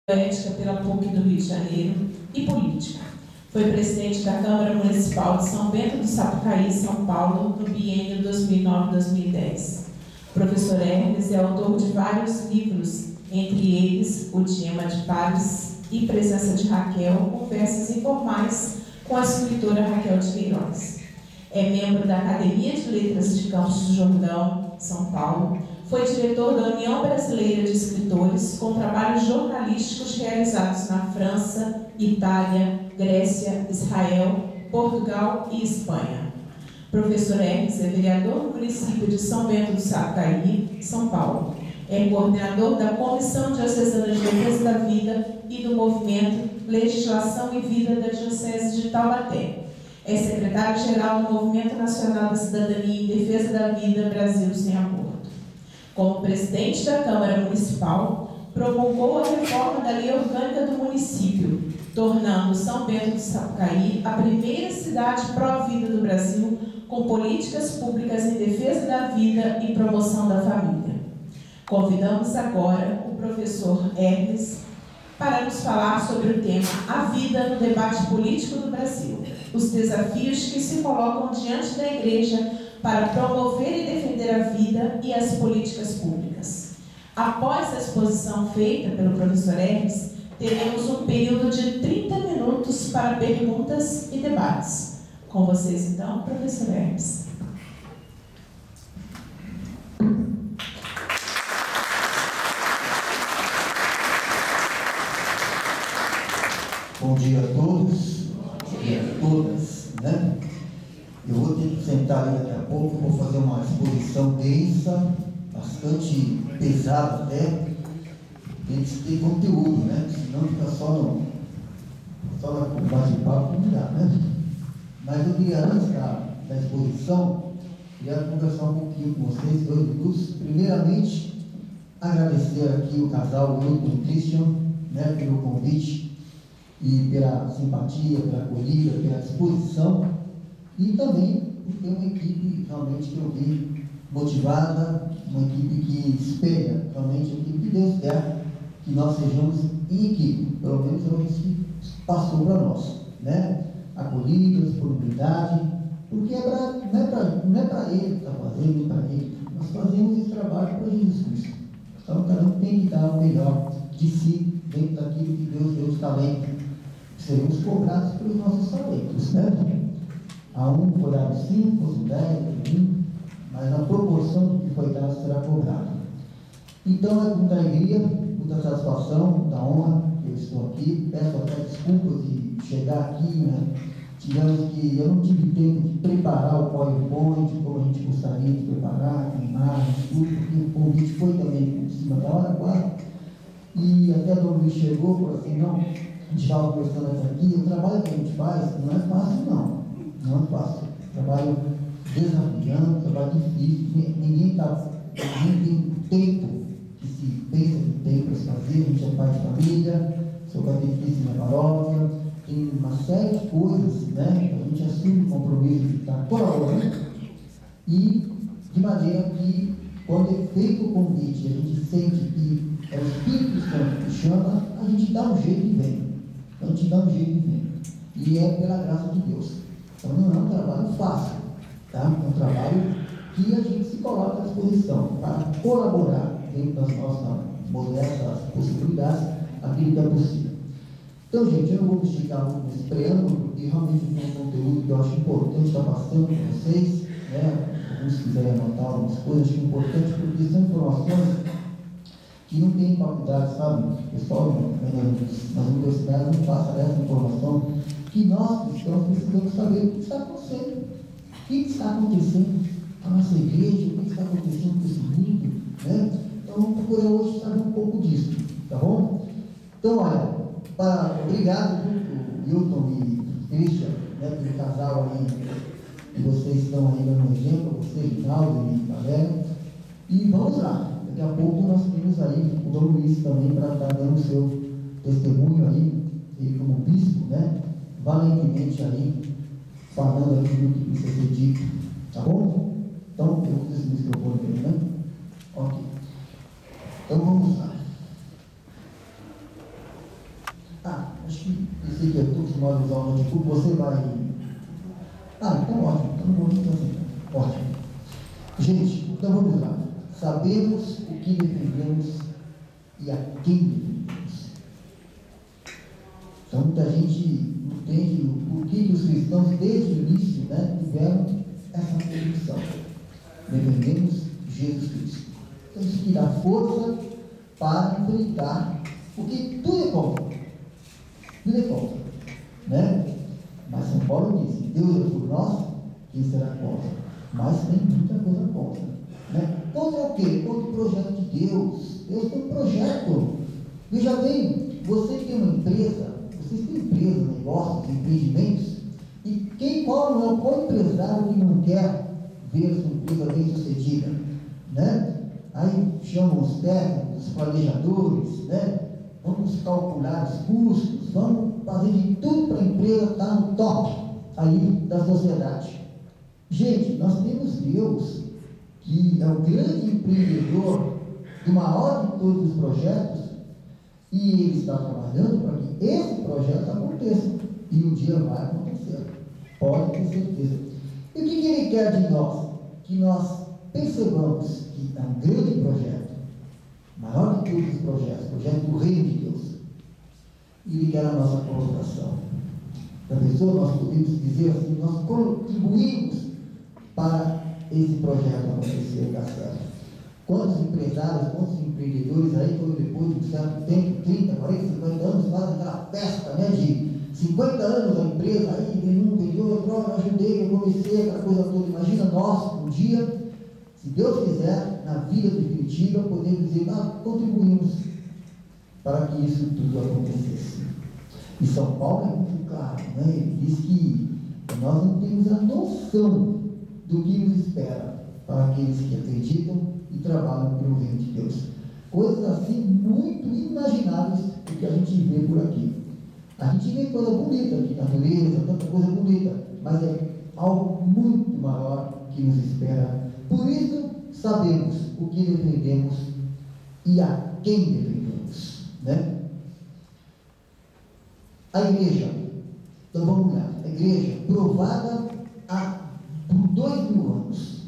Ética pela PUC do Rio de Janeiro e política. Foi presidente da Câmara Municipal de São Bento do Sapucaí, São Paulo, no biênio 2009-2010. Professor Hermes é autor de vários livros, entre eles O Diema de Pares e Presença de Raquel, conversas informais com a escritora Raquel de Queiroz. É membro da Academia de Letras de Campos do Jordão, São Paulo. Foi diretor da União Brasileira de Escritores, com trabalhos jornalísticos realizados na França, Itália, Grécia, Israel, Portugal e Espanha. Professor Hermes é vereador do município de São Bento do Sapucaí, São Paulo. É coordenador da Comissão Diocesana de Defesa da Vida e do Movimento Legislação e Vida da Diocese de Taubaté. É secretário-geral do Movimento Nacional da Cidadania em Defesa da Vida Brasil Sem Aborto. Como presidente da Câmara Municipal, promulgou a reforma da Lei Orgânica do município, tornando São Bento do Sapucaí a primeira cidade pró-vida do Brasil com políticas públicas em defesa da vida e promoção da família. Convidamos agora o professor Hermes para nos falar sobre o tema A Vida no Debate Político do Brasil, os desafios que se colocam diante da Igreja para promover e defender a vida e as políticas públicas. Após a exposição feita pelo professor Hermes, teremos um período de 30 minutos para perguntas e debates. Com vocês, então, professor Hermes. Bom dia a todos, bom dia a todas, né? Eu vou ter que sentar aí daqui a pouco, vou fazer uma exposição densa, bastante pesada até, tem que ter conteúdo, né? Senão fica só no bate-papo, não dá, né? Mas eu queria, antes da exposição, queria conversar um pouquinho com vocês, 2 minutos. Primeiramente, agradecer aqui o casal Wilton e Christian, né, pelo convite e pela simpatia, pela acolhida, pela disposição. E também por ter uma equipe realmente que eu vi motivada, uma equipe que espelha realmente a equipe que Deus quer que nós sejamos em equipe, pelo menos é o que passou para nós, né? Acolhida, disponibilidade, porque não é para ele que está fazendo, nem para ele. Nós fazemos esse trabalho para Jesus Cristo. Então cada um tem que dar o melhor de si dentro daquilo que Deus deu de talento. Seremos cobrados pelos nossos talentos, né? A um foi dado 5, outros 10, 1, mas na proporção do que foi dado será cobrado. Então é com muita alegria, muita satisfação, muita honra que eu estou aqui. Peço até desculpas de chegar aqui, né? Eu não tive tempo de preparar o PowerPoint como a gente gostaria de preparar, com imagens, tudo, porque o convite foi também por cima da hora quase. E até o Luiz chegou e falou assim, não, a gente estava conversando aqui, o trabalho que a gente faz não é fácil não. Não é fácil. Trabalho desafiante, trabalho difícil. Ninguém tem tempo que se pensa que tem para se fazer. A gente é pai de família, sou catequista na paróquia, tem uma série de coisas, né? A gente assume o compromisso de estar colaborando e de maneira que, quando é feito o convite, a gente sente que é o Espírito Santo que chama, a gente dá um jeito e vem. A gente dá um jeito e vem. E é pela graça de Deus. Então não é um trabalho fácil, tá? É um trabalho que a gente se coloca à disposição para colaborar dentro das nossas modestas possibilidades, aquilo que é possível. Então, gente, eu não vou me esticar muito nesse preâmbulo, porque realmente tem um conteúdo que eu acho importante estar passando com vocês, né? Alguns quiserem anotar algumas coisas, acho importante, porque são informações que não tem faculdade, sabe? O pessoal nas universidades não passa essa informação que nós cristãos precisamos saber o que está acontecendo. O que está acontecendo na nossa igreja, o que está acontecendo com esse mundo, né? Então vamos procurar hoje saber um pouco disso, tá bom? Então, olha, obrigado, Wilton e Christian, né, pelo casal aí, que vocês estão aí dando um exemplo, você, Rinaldo e Valério. E vamos lá. Daqui a pouco nós temos aí o Dom Luiz também para estar dando o seu testemunho aí, ele como bispo, né? Valentemente aí, falando aquilo que precisa ser dito, tá bom? Então, eu vou esse microfone também, né? Ok. Então vamos lá. Acho que esse que eu estou acostumado a usar o notebook, você vai. Então ótimo, então não vou nem assim. Ótimo. Gente, então vamos lá. Sabemos o que defendemos e a quem defendemos. Então muita gente entende o que os cristãos desde o início, né, tiveram essa convicção. Defendemos Jesus Cristo. Então isso que dá força para enfrentar, porque tudo é contra. Tudo é contra. Né? Mas São Paulo disse, Deus é por nós, quem será contra? Mas tem muita coisa contra. Né? Contra o quê? Contra o projeto de Deus. Deus tem um projeto. Veja bem, você tem uma empresa, vocês têm empresa, negócios, empreendimentos, e qual empresário que não quer ver a sua empresa bem sucedida? Né? Aí chamam os técnicos, os planejadores, né? Vamos calcular os custos, vamos fazer de tudo para a empresa estar no top aí da sociedade. Gente, nós temos Deus, que é o grande empreendedor do maior de todos os projetos, e Ele está trabalhando para que esse projeto aconteça, e um dia vai acontecer, pode ter certeza. E o que Ele quer de nós? Que nós percebamos que é um grande projeto, maior de todos os projetos, projeto do Reino de Deus, e Ele quer a nossa colaboração. Da pessoa, nós podemos dizer assim, nós contribuímos para esse projeto acontecer e dar certo. Quantos empresários, quantos empreendedores aí, quando depois de um certo tempo, 30, 40, 50 anos, fazem aquela festa, né, de 50 anos a empresa, aí vem um, vem outro, eu ajudei, eu comecei, aquela coisa toda. Imagina nós, um dia, se Deus quiser, na vida definitiva, podemos dizer, contribuímos para que isso tudo acontecesse. E São Paulo é muito claro, né? Ele diz que nós não temos a noção do que nos espera para aqueles que acreditam e trabalham pelo reino de Deus. Coisas assim muito inimagináveis do que a gente vê por aqui. A gente vê coisa bonita aqui, natureza, tanta coisa bonita, mas é algo muito maior que nos espera. Por isso, sabemos o que defendemos e a quem defendemos, né? A igreja, então vamos lá, a igreja provada por 2000 anos.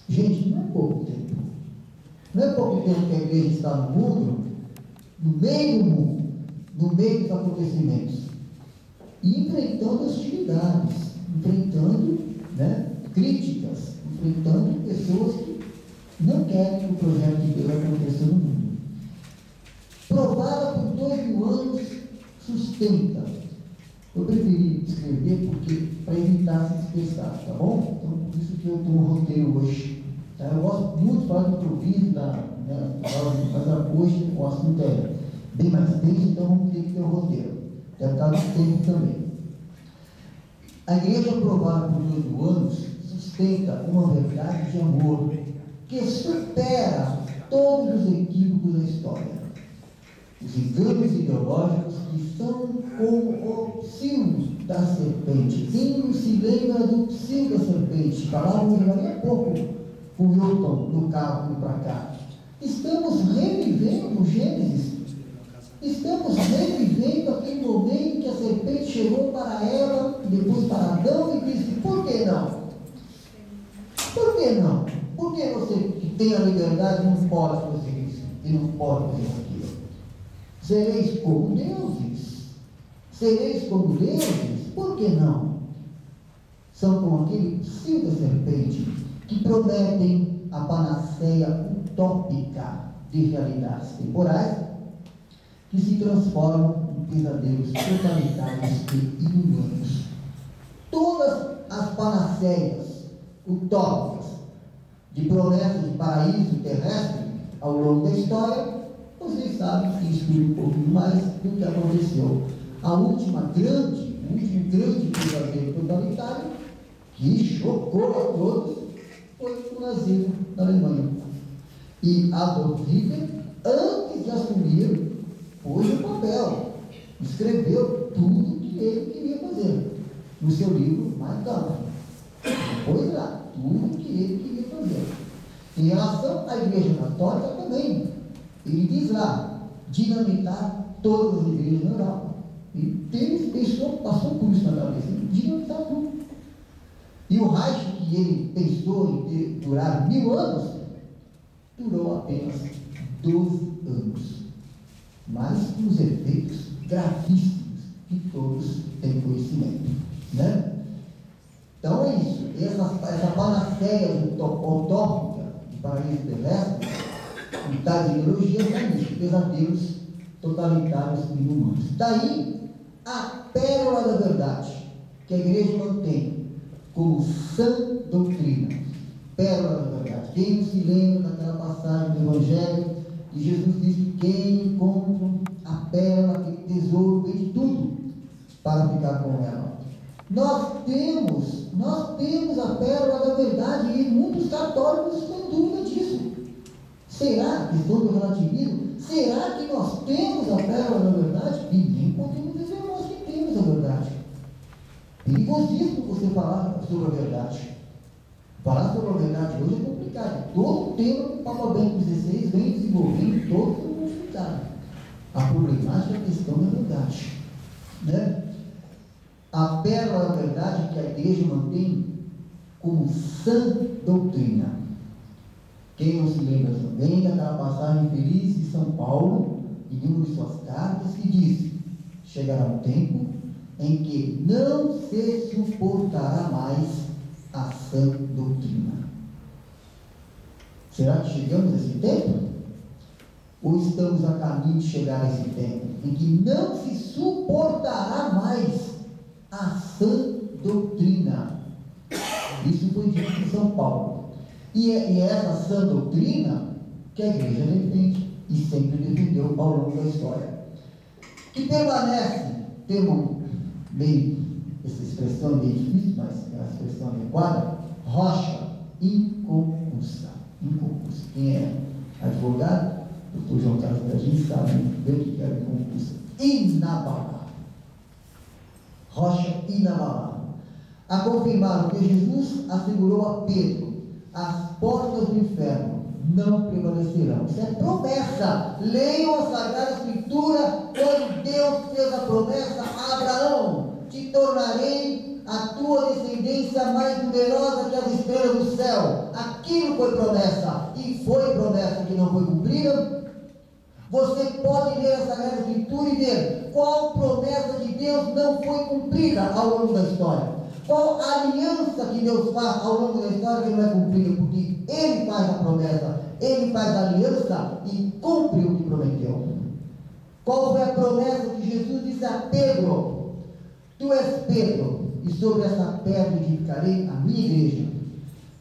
Gente, não é pouco tempo. Não é pouco tempo que a igreja está no mundo, no meio do mundo, no meio dos acontecimentos, e enfrentando hostilidades, enfrentando, né, críticas, enfrentando pessoas que não querem que o projeto de Deus aconteça no mundo. Provada por 2000 anos, sustenta. Eu preferi escrever para evitar se dispersar, tá bom? Então, por isso que eu estou no roteiro hoje. Tá? Eu gosto muito de falar do improviso, mas hoje o assunto é bem mais denso, então vamos ter que ter um roteiro. Deve estar no tempo também. A igreja provada por 2000 anos sustenta uma verdade de amor que supera todos os equívocos da história. Os enganos ideológicos que são como o psil da serpente. Quem se lembra do psil da serpente? Falávamos agora há pouco com o Milton no carro indo para cá. Estamos revivendo Gênesis. Estamos revivendo aquele momento que a serpente chegou para Eva, depois para Adão e disse: por que não? Por que não? Por que você que tem a liberdade não pode fazer isso e não pode fazer aquilo? Sereis como deuses. Sereis como deuses? Por que não? São como aquele psil da serpente que prometem a panaceia utópica de realidades temporais que se transformam em pesadelos totalitários e inumanos. Todas as panaceias utópicas de promessas de paraíso terrestre ao longo da história, vocês sabem que estuda um pouquinho mais do que aconteceu. O último grande pesadelo totalitário que chocou a todos foi o nazismo na Alemanha. E Adolf Hitler, antes de assumir, pôs no papel, escreveu tudo que ele queria fazer no seu livro Mein Kampf. Pôs lá tudo que ele queria fazer. Em relação à Igreja Católica também, ele diz lá, dinamitar todas as igrejas na Europa. E passou por isso na cabeça, ele dinamizar tudo. E o Reich, que ele pensou em ter durado 1000 anos, durou apenas 12 anos. Mas com os efeitos gravíssimos que todos têm conhecimento, né? Então é isso. Essa panaceia utópica de paraíso terrestre e tais ideologias é isso, pesadelos totalitários e inumanos. Daí a pérola da verdade que a igreja mantém como sã doutrina. Pérola da verdade. Quem não se lembra daquela passagem do Evangelho e Jesus diz que quem encontra a pérola, aquele tesouro, tem de tudo para ficar com ela. Nós temos a pérola da verdade e muitos católicos têm dúvida disso. Será que estou no relativismo? Será que nós temos a pérola da verdade? E nem podemos dizer nós que temos a verdade. Perigosíssimo você falar sobre a verdade. Falar sobre a verdade hoje é complicado. Todo o tema que o Papa Bento XVI vem desenvolvendo, todo é complicado. A problemática é a questão da verdade, né? A pérola da verdade que a igreja mantém como sã doutrina. Quem não se lembra também daquela passagem feliz de São Paulo, em uma de suas cartas, que diz: chegará um tempo em que não se suportará mais a sã doutrina. Será que chegamos a esse tempo? Ou estamos a caminho de chegar a esse tempo em que não se suportará mais a sã doutrina? Isso foi dito em São Paulo. E é essa sã doutrina que a igreja defende e sempre defendeu ao longo da história. Que permanece, termo meio, essa expressão é meio difícil, mas é a expressão adequada, rocha inconcursa. Inconcursa. Quem é advogado, o João Carlos Gadinho, sabe bem o que é inconcursa. Inabalável. Rocha inabalável. A confirmar o que Jesus assegurou a Pedro: as portas do inferno não prevalecerão. Isso é promessa. Leiam a Sagrada Escritura, quando Deus fez a promessa a Abraão: te tornarei a tua descendência mais numerosa que as estrelas do céu. Aquilo foi promessa, e foi promessa que não foi cumprida. Você pode ler a Sagrada Escritura e ver qual promessa de Deus não foi cumprida ao longo da história. Qual a aliança que Deus faz ao longo da história que não é cumprida, porque Ele faz a promessa, Ele faz a aliança e cumpre o que prometeu. Qual foi a promessa que Jesus disse a Pedro? Tu és Pedro, e sobre essa pedra edificarei a minha igreja.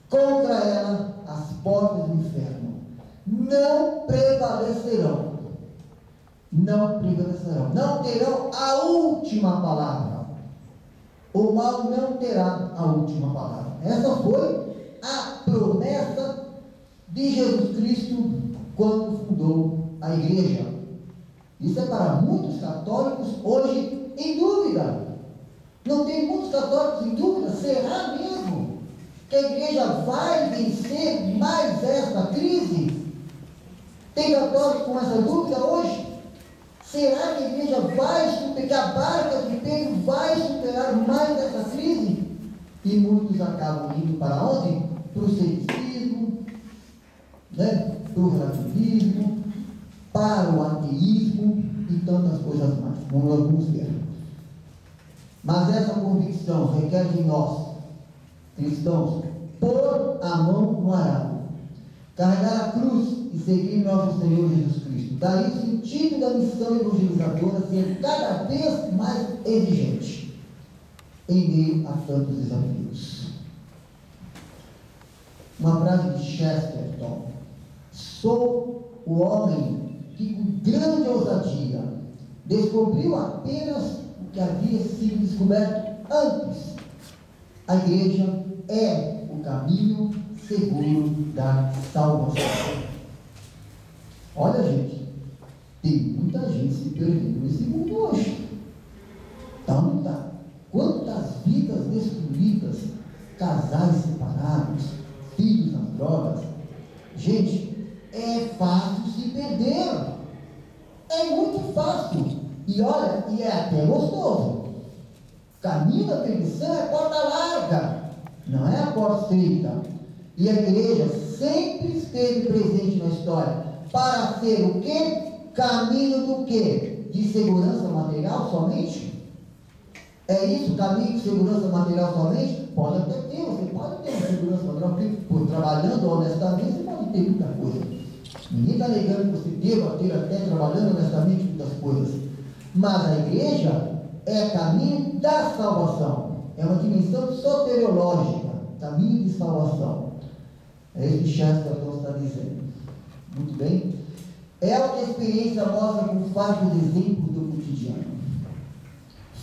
Contra ela as portas do inferno não prevalecerão. Não prevalecerão. Não terão a última palavra. O mal não terá a última palavra. Essa foi a promessa de Jesus Cristo quando fundou a igreja. Isso é para muitos católicos hoje em dúvida. Não tem muitos católicos em dúvida? Será mesmo que a igreja vai vencer mais esta crise? Tem católicos com essa dúvida hoje? Será que a igreja vai superar, que a barca de Pedro vai superar mais essa crise? E muitos acabam indo para onde? Para o ceticismo, né? Para o relativismo, para o ateísmo e tantas coisas mais. Vamos ver. Mas essa convicção requer de nós, cristãos, pôr a mão no arado, carregar a cruz e seguir nosso Senhor Jesus Cristo. Daí o sentido da missão evangelizadora ser cada vez mais exigente em meio a tantos desafios. Uma frase de Chesterton: sou o homem que com grande ousadia descobriu apenas o que havia sido descoberto antes. A igreja é o caminho seguro da salvação. Olha, gente, tem muita gente se perdendo nesse mundo hoje. Tá, não tá? Quantas vidas destruídas, casais separados, filhos nas drogas. Gente, é fácil se perder. É muito fácil. E olha, e é até gostoso. caminho da perdição é porta larga, não é a porta estreita. E a igreja sempre esteve presente na história para ser o quê? Caminho do quê? De segurança material somente? É isso, caminho de segurança material somente? Pode até ter, você pode ter uma segurança material, porque trabalhando honestamente você pode ter muita coisa. Ninguém está negando que você deva ter até trabalhando honestamente muitas coisas. Mas a igreja é caminho da salvação. É uma dimensão soteriológica, caminho de salvação. É isso que Chesterton está dizendo. Muito bem. É o que a experiência mostra com vários exemplos do cotidiano.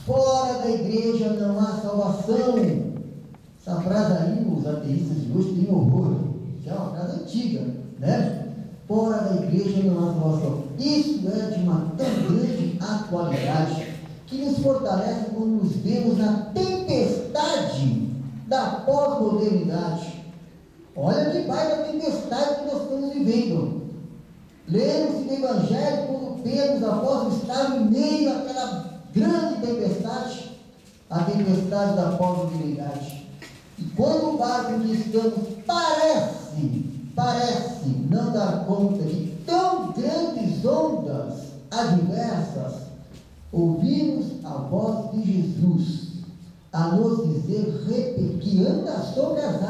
Fora da igreja não há salvação. Essa frase aí, os ateístas de hoje têm horror, que é uma frase antiga, né? Fora da igreja não há salvação. Isso é de uma tão grande atualidade que nos fortalece quando nos vemos na tempestade da pós-modernidade. Olha que baita tempestade que nós estamos vivendo. Lemos o Evangelho quando Pedro, os apóstolos, estavam em meio àquela grande tempestade, a tempestade da pós-modernidade. E quando o barco em que estamos parece não dar conta de tão grandes ondas adversas, ouvimos a voz de Jesus a nos dizer que anda sobre as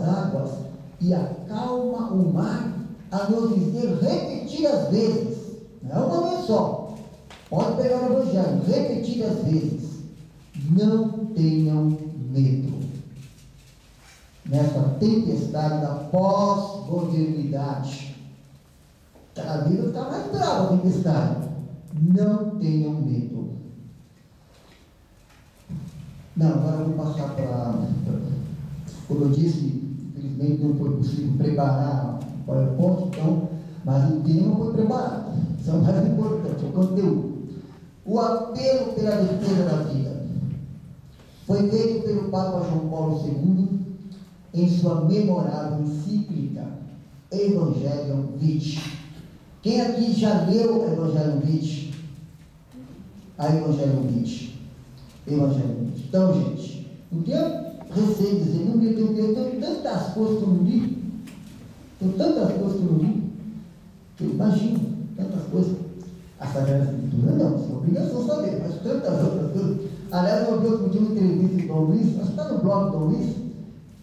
águas, e acalma o mar, a nos dizer repetidas vezes, não é uma vez só, pode pegar o Evangelho, repetidas vezes: não tenham medo. Nessa tempestade da pós-modernidade, cada vez está mais brava a tempestade. Não tenham medo. Não, agora eu vou passar para. Como eu disse, infelizmente não foi possível preparar o PowerPoint, então, mas o tema foi preparado. Isso é o mais importante, o conteúdo. O apelo pela defesa da vida foi feito pelo Papa João Paulo II em sua memorável encíclica Evangelium Vitae. Quem aqui já leu Evangelium Vitae? A Evangelium Vitae. Evangelium Vitae. Então, gente, não tenho receio de dizer, não, eu tenho tantas coisas que eu não li, que eu imagino, tantas coisas. A Sagrada Escritura não, isso é obrigação saber, mas tantas outras coisas. Aliás, eu vi outro dia uma entrevista de Dom Luiz, acho que está no blog do Dom Luiz,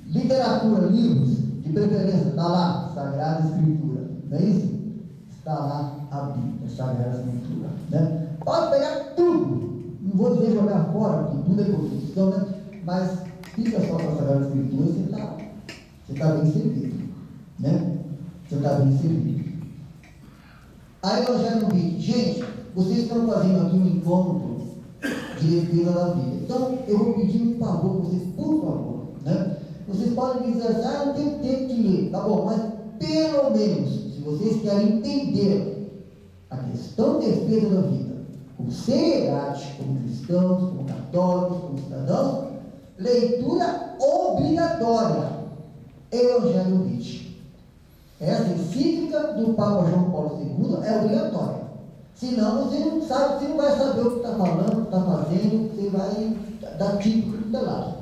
literatura, livros, de preferência, está lá, Sagrada Escritura, não é isso? Está lá a Bíblia, Sagrada Escritura, né? Pode pegar tudo, não vou dizer jogar fora, porque tudo é construção, né? Mas fica só com a Sagrada Escritura, você está bem servido, né? Você está bem servido. A Evangelium Vitae, gente, vocês estão fazendo aqui um encontro de defesa da vida. Então, eu vou pedir um favor para vocês, por favor, né? Vocês podem dizer assim, não tenho tempo de ler, tá bom, mas pelo menos, se vocês querem entender a questão de defesa da vida, com seriedade, como cristãos, como católicos, como cidadãos, leitura obrigatória, Evangelium Vitae. Essa encíclica do Papa João Paulo II é obrigatória. Senão você não sabe, você não vai saber o que está falando, o que está fazendo, você vai dar título do lado.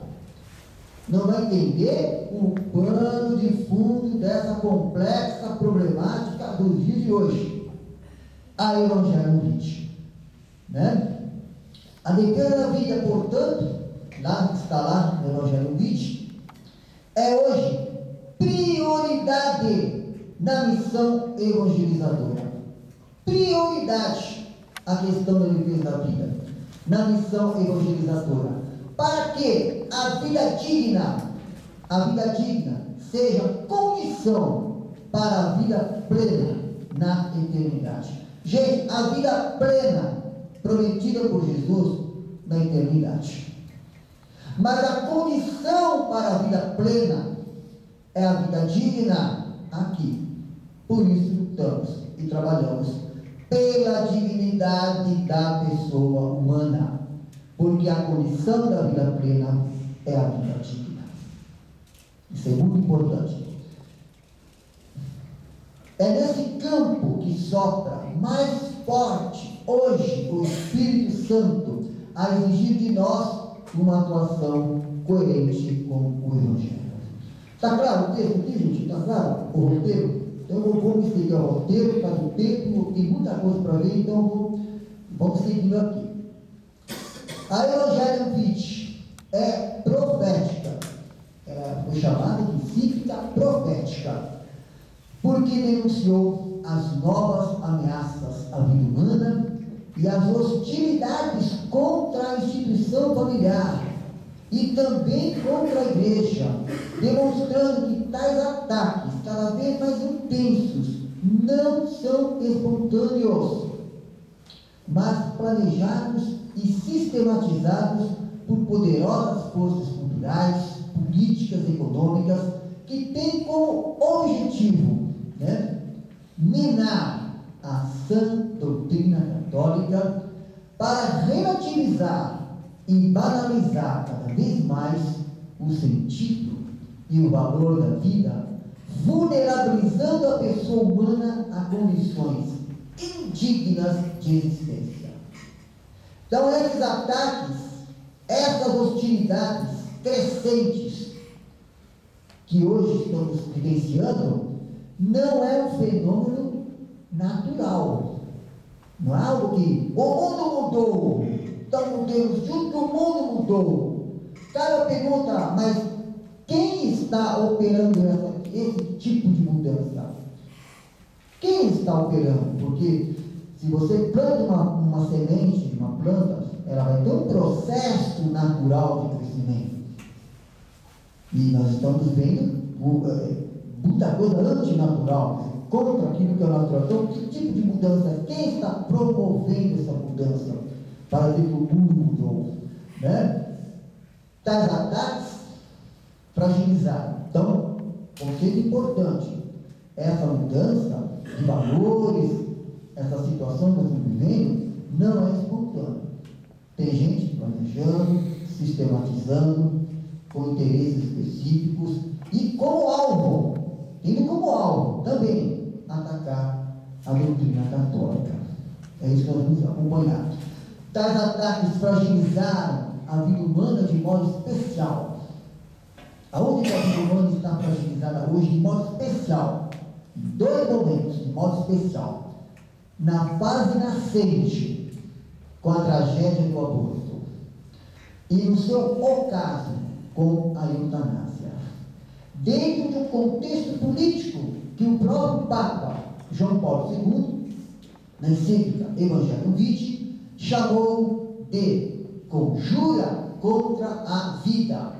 Não vai entender o pano de fundo dessa complexa problemática dos dias de hoje. A Evangelium Vitae, né? A defesa da vida, portanto, lá está lá no Evangelium Vitae, é hoje prioridade na missão evangelizadora. Prioridade a questão da defesa da vida na missão evangelizadora, para que a vida digna seja condição para a vida plena na eternidade. Gente, a vida plena prometida por Jesus na eternidade. Mas a condição para a vida plena é a vida digna aqui. Por isso lutamos e trabalhamos pela dignidade da pessoa humana, porque a condição da vida plena é a vida digna. Isso é muito importante. É nesse campo que sopra mais forte hoje o Espírito Santo a exigir de nós uma atuação coerente com o Evangelho. Está claro o texto aqui, gente? Está claro o roteiro? Então eu vou me seguir ao roteiro, faz o tempo, tem muita coisa para ver, então vamos seguindo aqui. A Evangelho Vitae é profética. Ela foi chamada de encíclica profética, porque denunciou as novas ameaças à vida humana e as hostilidades contra a instituição familiar e também contra a igreja, demonstrando que tais ataques, cada vez mais intensos, não são espontâneos, mas planejados e sistematizados por poderosas forças culturais, políticas e econômicas, que têm como objetivo, minar a sã doutrina católica para relativizar e banalizar cada vez mais o sentido e o valor da vida, vulnerabilizando a pessoa humana a condições indignas de existência. Então, esses ataques, essas hostilidades crescentes que hoje estamos vivenciando, não é um fenômeno natural. Não é algo que o mundo mudou, então mudemos junto, o mundo mudou. Cara pergunta, mas quem está operando esse tipo de mudança? Quem está operando? Porque se você planta uma semente de uma planta, ela vai ter um processo natural de crescimento. E nós estamos vendo muita coisa antinatural, contra aquilo que é natural. Então, que tipo de mudança? Quem está promovendo essa mudança para ver que o mundo mudou? Tais ataques fragilizaram. Então, conceito importante, essa mudança de valores, essa situação que nós estamos vivendo, não é espontânea. Tem gente planejando, sistematizando, com interesses específicos e como alvo, tendo como alvo também atacar a doutrina católica. É isso que nós vamos acompanhar. Tais ataques fragilizaram a vida humana de modo especial. Aonde a vida humana está fragilizada hoje de modo especial? Em dois momentos, de modo especial. Na fase nascente, com a tragédia do aborto, e no seu ocaso, com a eutanásia. Dentro de um contexto político que o próprio Papa João Paulo II, na encíclica Evangelho Vitae, chamou de conjura contra a vida.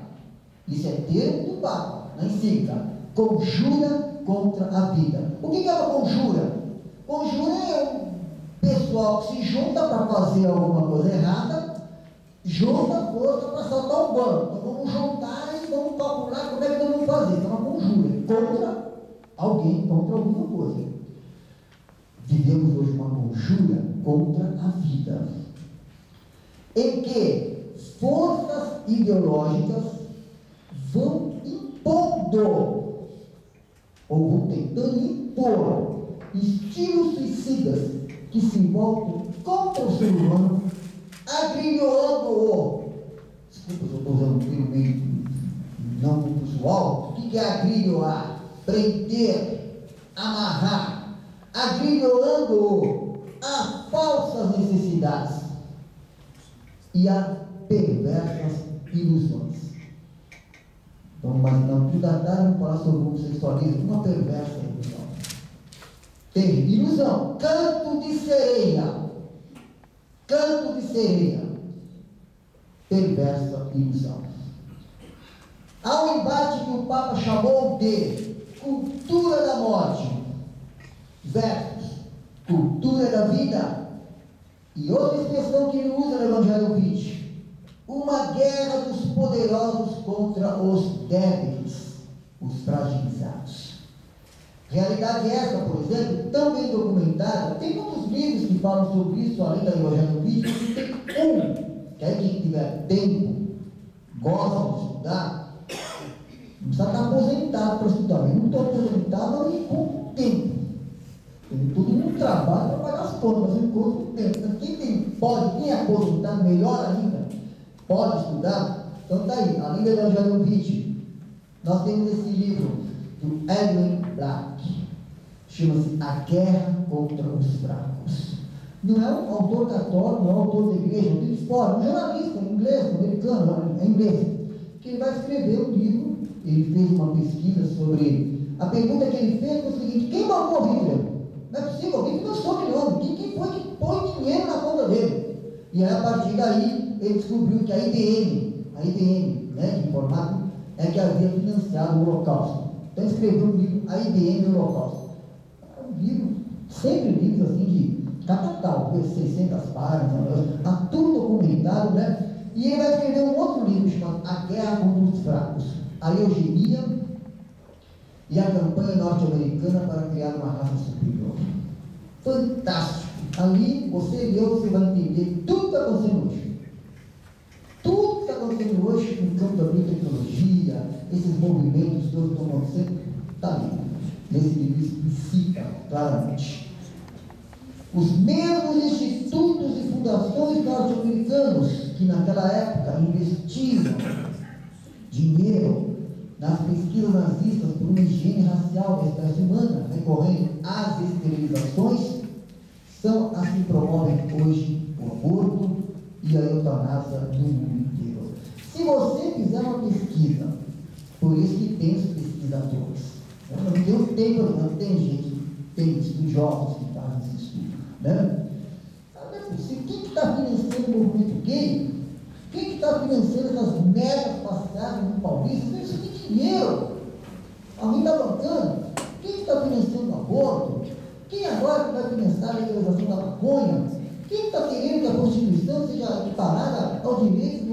Isso é termo do Papa, na encíclica, conjura contra a vida. O que é uma conjura? Conjura é um pessoal que se junta para fazer alguma coisa errada, junta força para saltar um banco. Então vamos juntar e vamos calcular como é que nós vamos fazer. Então, uma conjura contra alguém, contra alguma coisa. Vivemos hoje uma conjura contra a vida, em que forças ideológicas vão impondo, ou vão tentando impor, estilos suicidas que se voltam contra o ser humano, agrilhoando-o. Desculpa se eu estou usando um termo meio não muito usual. O que é agrilhoar? Prender, amarrar, agrilhoando-o a falsas necessidades e a perversas ilusões. Então, mas não tratar, vamos falar sobre o homossexualismo, uma perversa ilusão. Tem ilusão, canto de sereia, perversa ilusão. Há um embate que o Papa chamou de cultura da morte versus cultura da vida, e outra expressão que ele usa no Evangelho Vitae, uma guerra dos poderosos contra os débeis, os fragilizados. Realidade essa, por exemplo, tão bem documentada. Tem muitos livros que falam sobre isso, além da Evangelho Vitae. Tem um, que aí quem tiver tempo, gosta de estudar, não precisa estar aposentado para estudar. Eu não estou aposentado, mas eu encontro tempo. Todo mundo trabalha para pagar as contas, mas eu encontro tempo. Então, quem tem pode, quem é aposentado, melhor ainda, pode estudar. Então está aí, além do Evangelho Vitae, nós temos esse livro do Edwin Black, chama-se A Guerra contra os Fracos. Não é um autor católico, não é um autor da igreja, é um livro fora, um jornalista inglês, americano, é inglês, que ele vai escrever um livro. Ele fez uma pesquisa sobre, a pergunta que ele fez foi o seguinte: quem bancou Hitler? Não é possível, alguém financiou aquele homem, quem foi que põe dinheiro na conta dele? E aí, a partir daí, ele descobriu que a IBM, né, de informática, é que havia financiado o Holocausto. Então escreveu um livro, A IBM e o Holocausto. É um livro, sempre livros assim de capital, 600 páginas, tá tudo documentado, né? E ele vai escrever um outro livro chamado A Guerra contra os Fracos, a eugenia e a campanha norte-americana para criar uma raça superior. Fantástico! Ali, você leu, você vai entender tudo que está acontecendo hoje. Tudo que está acontecendo hoje no campo da biotecnologia, esses movimentos todos que estão acontecendo, está ali. Nesse livro explicita claramente. Os mesmos institutos e fundações norte-americanos que naquela época investiam dinheiro nas pesquisas nazistas por uma higiene racial da espécie humana, recorrendo às esterilizações, são as que promovem hoje o aborto e a eutanásia no mundo inteiro. Se você fizer uma pesquisa, por isso que tem os pesquisadores, tem gente, tem estudiosos que fazem esse estudo, né? Quem está financiando o movimento gay? Quem está financiando essas megas passadas no Paulista? Isso tem dinheiro. Alguém está bancando? Quem está financiando o aborto? Quem agora vai financiar a legalização da maconha? Quem está querendo que a prostituição seja equiparada ao direito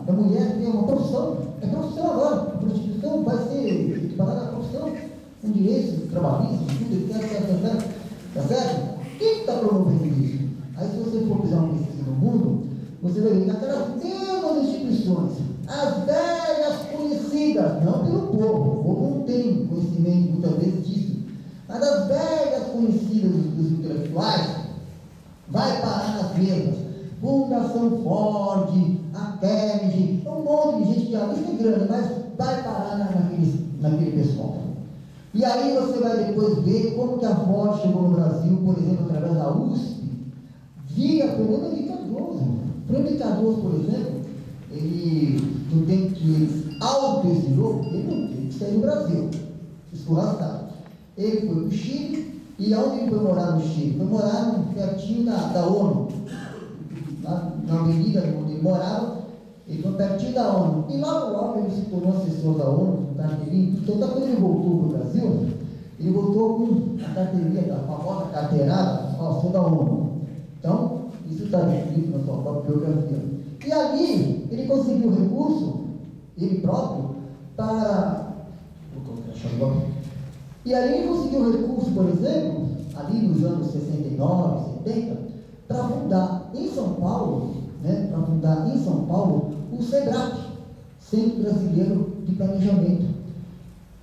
da mulher ter uma profissão? É profissão agora. A prostituição vai ser equiparada à profissão, com direitos trabalhistas, tudo, etc. Tá certo? Quem está promovendo isso? Aí, se você for fazer uma pesquisa no mundo, você vai ver naquelas mesmas instituições, as velhas conhecidas, não pelo povo, o povo não tem conhecimento muitas vezes disso, mas as velhas conhecidas dos intelectuais, vai parar nas mesmas. Fundação Ford, a Kennedy, um monte de gente que a lista é grande, mas vai parar naquele pessoal. E aí você vai depois ver como que a Ford chegou no Brasil, por exemplo, através da USP, via Fernando Henrique Cardoso. Fernando Henrique Cardoso, por exemplo, ele, no tempo que ele autoexilou, ele não teve que sair do Brasil, escorraçado. Ele foi para o Chile, e aonde ele foi morar no Chile? Foi morar pertinho da ONU, na avenida onde ele morava. Ele foi pertinho da ONU. E logo ele se tornou assessor da ONU, com carteirinha. Então, quando ele voltou para o Brasil, ele voltou com a carteirinha, da famosa carteirada, sou da ONU. Então, isso está descrito na sua própria biografia. E ali, ele conseguiu recurso, ele próprio, para... E ali ele conseguiu recurso, por exemplo, ali nos anos 69, 70, para fundar em São Paulo, o SEBRAP, Centro Brasileiro de Planejamento.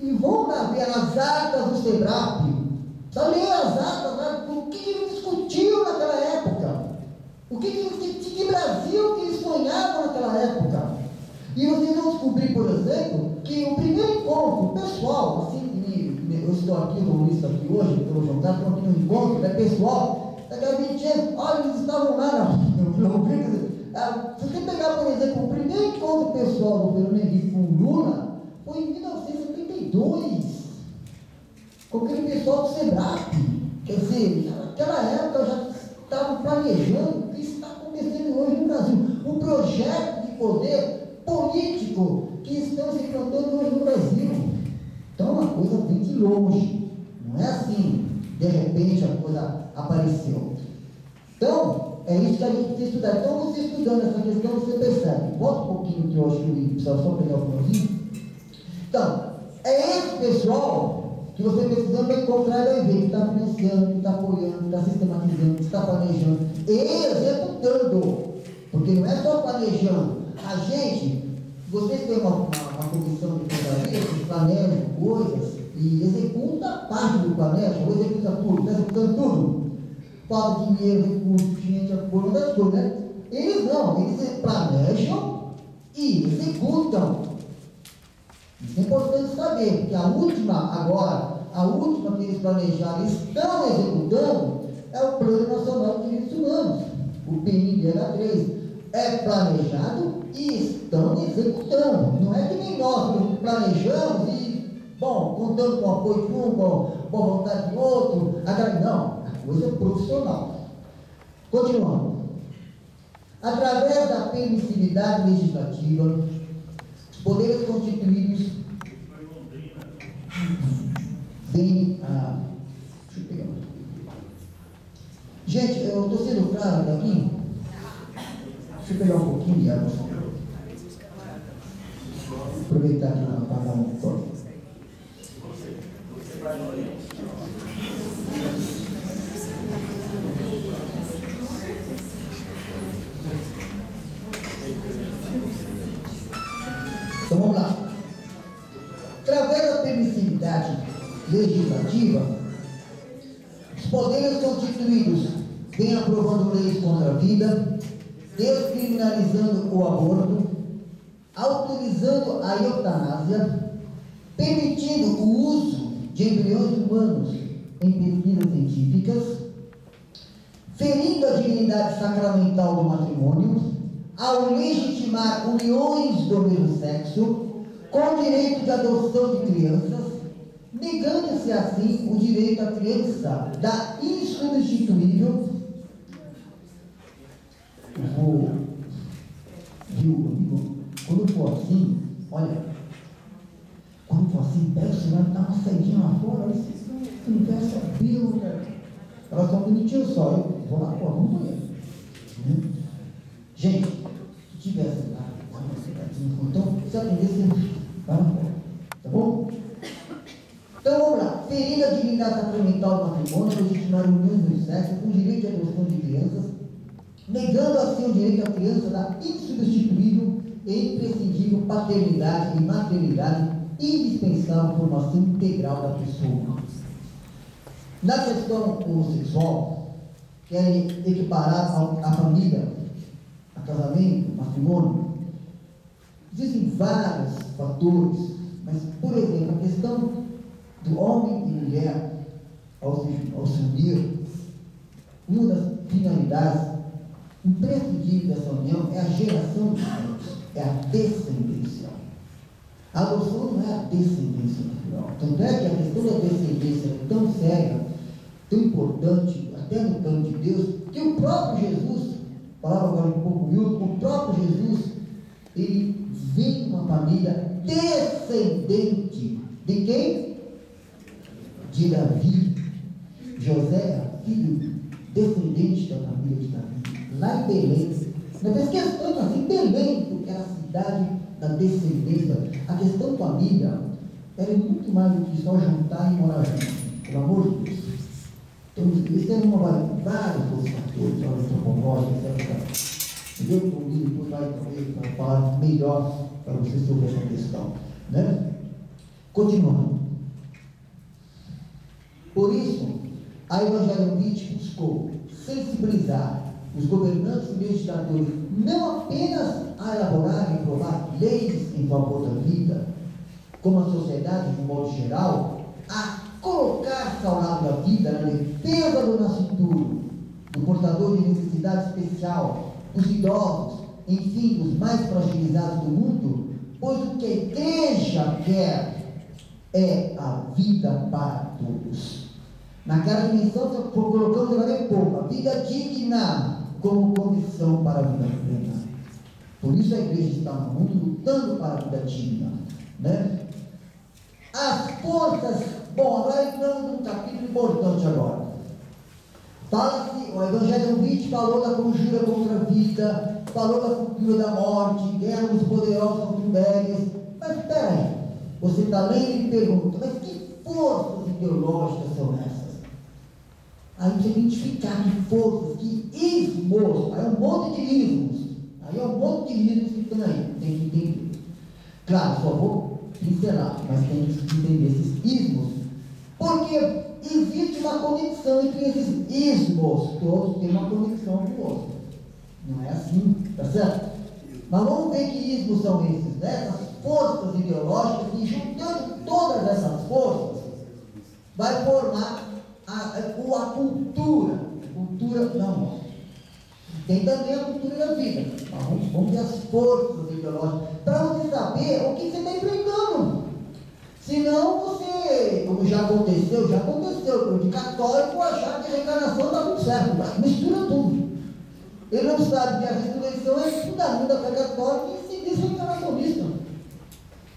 E vão ver as atas do SEBRAP, para ler as atas, o que ele discutiu naquela época, que Brasil que eles sonhavam naquela época. E vocês vão descobrir, por exemplo, que o primeiro encontro pessoal, assim, eu estou aqui, como isso aqui hoje, pelo jantar, estou aqui no encontro, pessoal, daquela 20 anos, olha, eles estavam lá se você pegar, por exemplo, o primeiro encontro pessoal do Fernando Henrique com Lula, foi em 1972, com aquele pessoal do SEBRAP. Quer dizer, naquela época já estavam planejando o que está acontecendo hoje no Brasil. Um projeto de poder político que estão se implantando hoje no Brasil. Então, uma coisa vem de longe. Não é assim, de repente a coisa apareceu. Então, é isso que a gente precisa estudar. Então, você estudando essa questão, você percebe. Volta um pouquinho que eu acho que eu precisava só pegar o finalzinho. Então, é esse pessoal que você pesquisando vai encontrar, vai ver que está financiando, que está apoiando, que está sistematizando, que está planejando, executando. Porque não é só planejando. A gente, vocês têm uma comissão de tesouraria que planeja coisas e executa parte do planejo, ou executa tudo, está executando tudo. falta dinheiro, recursos, gente, apoio, outras coisas, né? Eles não, eles planejam e executam. Isso é importante saber, porque a última que eles planejaram e estão executando é o Plano Nacional de Direitos Humanos, o PNDH3. É planejado e estão executando. Não é que nem nós planejamos e, bom, contando com o apoio de um, com a vontade de outro, não, a coisa é profissional. Continuando. Através da permissividade legislativa, os poderes constituídos vêm a... Deixa eu pegar. Gente, eu estou sendo claro daqui? Deixa eu pegar um pouquinho de água. Aproveitar aqui para apagar um pouco. Então vamos lá. Através da permissividade legislativa, os poderes constituídos vêm aprovando leis contra a vida, descriminalizando o aborto, autorizando a eutanásia, permitindo o uso de embriões humanos em pesquisas científicas, ferindo a dignidade sacramental do matrimônio, ao legitimar uniões do mesmo sexo, com direito de adoção de crianças, negando-se assim o direito à criança da insubstituível. Viu, quando for assim, olha, quando for assim, pega o celular e dá uma saidinha lá fora, você não quer saber, cara. Elas são bonitinhas só, eu vou lá fora, vamos banheiro. Gente, se tivesse lá, então, se atender, você vai lá fora, tá bom? Então vamos lá, ferir a dignidade sacramental do matrimônio, legitimar uniões do sexo, com direito de adoção de crianças, negando assim o direito à criança da insubstituível e imprescindível paternidade e maternidade, indispensável formação integral da pessoa. Na questão homossexual, querem equiparar a família, a casamento, matrimônio. Existem vários fatores, mas, por exemplo, a questão do homem e mulher, ao se unir, uma das finalidades imprescindível dessa união é a geração de filhos, é a descendência. A adoção não é a descendência natural. Tanto é que a questão da descendência é tão séria, tão importante, até no plano de Deus, que o próprio Jesus, falava agora um pouco Milton, o próprio Jesus, ele vem de uma família descendente de quem? De Davi. José é filho descendente da família de Davi, lá em Belém. Não tem questão assim, Belém, porque era a cidade da descendência. A questão família era muito mais do que só juntar e morar junto, pelo amor de Deus. Então, isso é vários outros fatores, antropológicos, etc. Entendeu? Comigo, depois vai falar melhor para você sobre essa questão. Né? Continuando. Por isso, a Evangelho Vitae buscou sensibilizar os governantes e legisladores não apenas a elaborar e aprovar leis em favor da vida, como a sociedade de um modo geral, a colocar-se ao lado da vida na defesa do nascituro, do portador de necessidade especial, dos idosos, enfim, dos mais fragilizados do mundo, pois o que a igreja quer é a vida para todos. Naquela dimensão, colocamos agora em pouco, a vida digna como condição para a vida plena. Por isso a igreja está no mundo lutando para a vida digna. Né? As forças, bom, agora entramos num capítulo importante agora. Fala-se, o Evangelho Vitae falou da conjura contra a vida, falou da cultura da morte, guerra dos poderosos contra o Bélias. Mas espera aí, você está lendo e pergunta, mas que forças ideológicas são essas? Aí você identificar que forças, que ismos, aí é um monte de ismos, aí é um monte de ismos que estão aí, tem que entender. Claro, só vou pincelar, mas tem que entender esses ismos. Porque existe uma conexão entre esses ismos, todos têm uma conexão com o outro. Não é assim, tá certo? Mas vamos ver que ismos são esses, né? Essas forças ideológicas, e juntando todas essas forças, vai formar a cultura da morte. Tem também a cultura da vida. Mas vamos ver as forças ideológicas, para você saber o que você está enfrentando. Senão você, como já aconteceu, de católico achar que a reencarnação está tudo certo, mas mistura tudo. Ele não sabe que a ressurreição é fundamento da fé católica e se diz reencarnacionista. O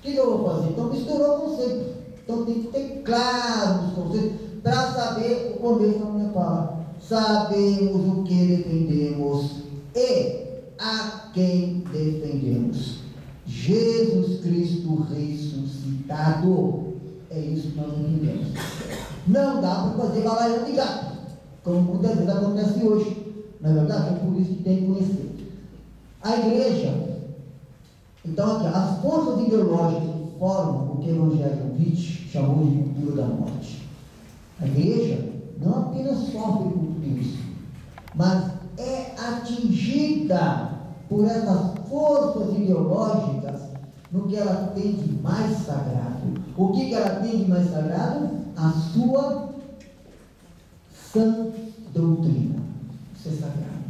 que eu vou fazer? Então misturou o conceito. Então tem que ter claro os conceitos para saber o começo da minha palavra. Sabemos o que defendemos e a quem defendemos. Jesus Cristo ressuscitado. É isso que nós entendemos. Não dá para fazer balaio de gato, como muitas vezes acontece hoje. Na verdade, é por isso que tem que conhecer. A igreja, então aqui, as forças ideológicas que formam o que o Evangelho Witt chamou de cultura da morte. A igreja não apenas sofre com tudo isso, mas é atingida por essas forças ideológicas no que ela tem de mais sagrado. O que ela tem de mais sagrado? A sua sã doutrina. Isso é sagrado.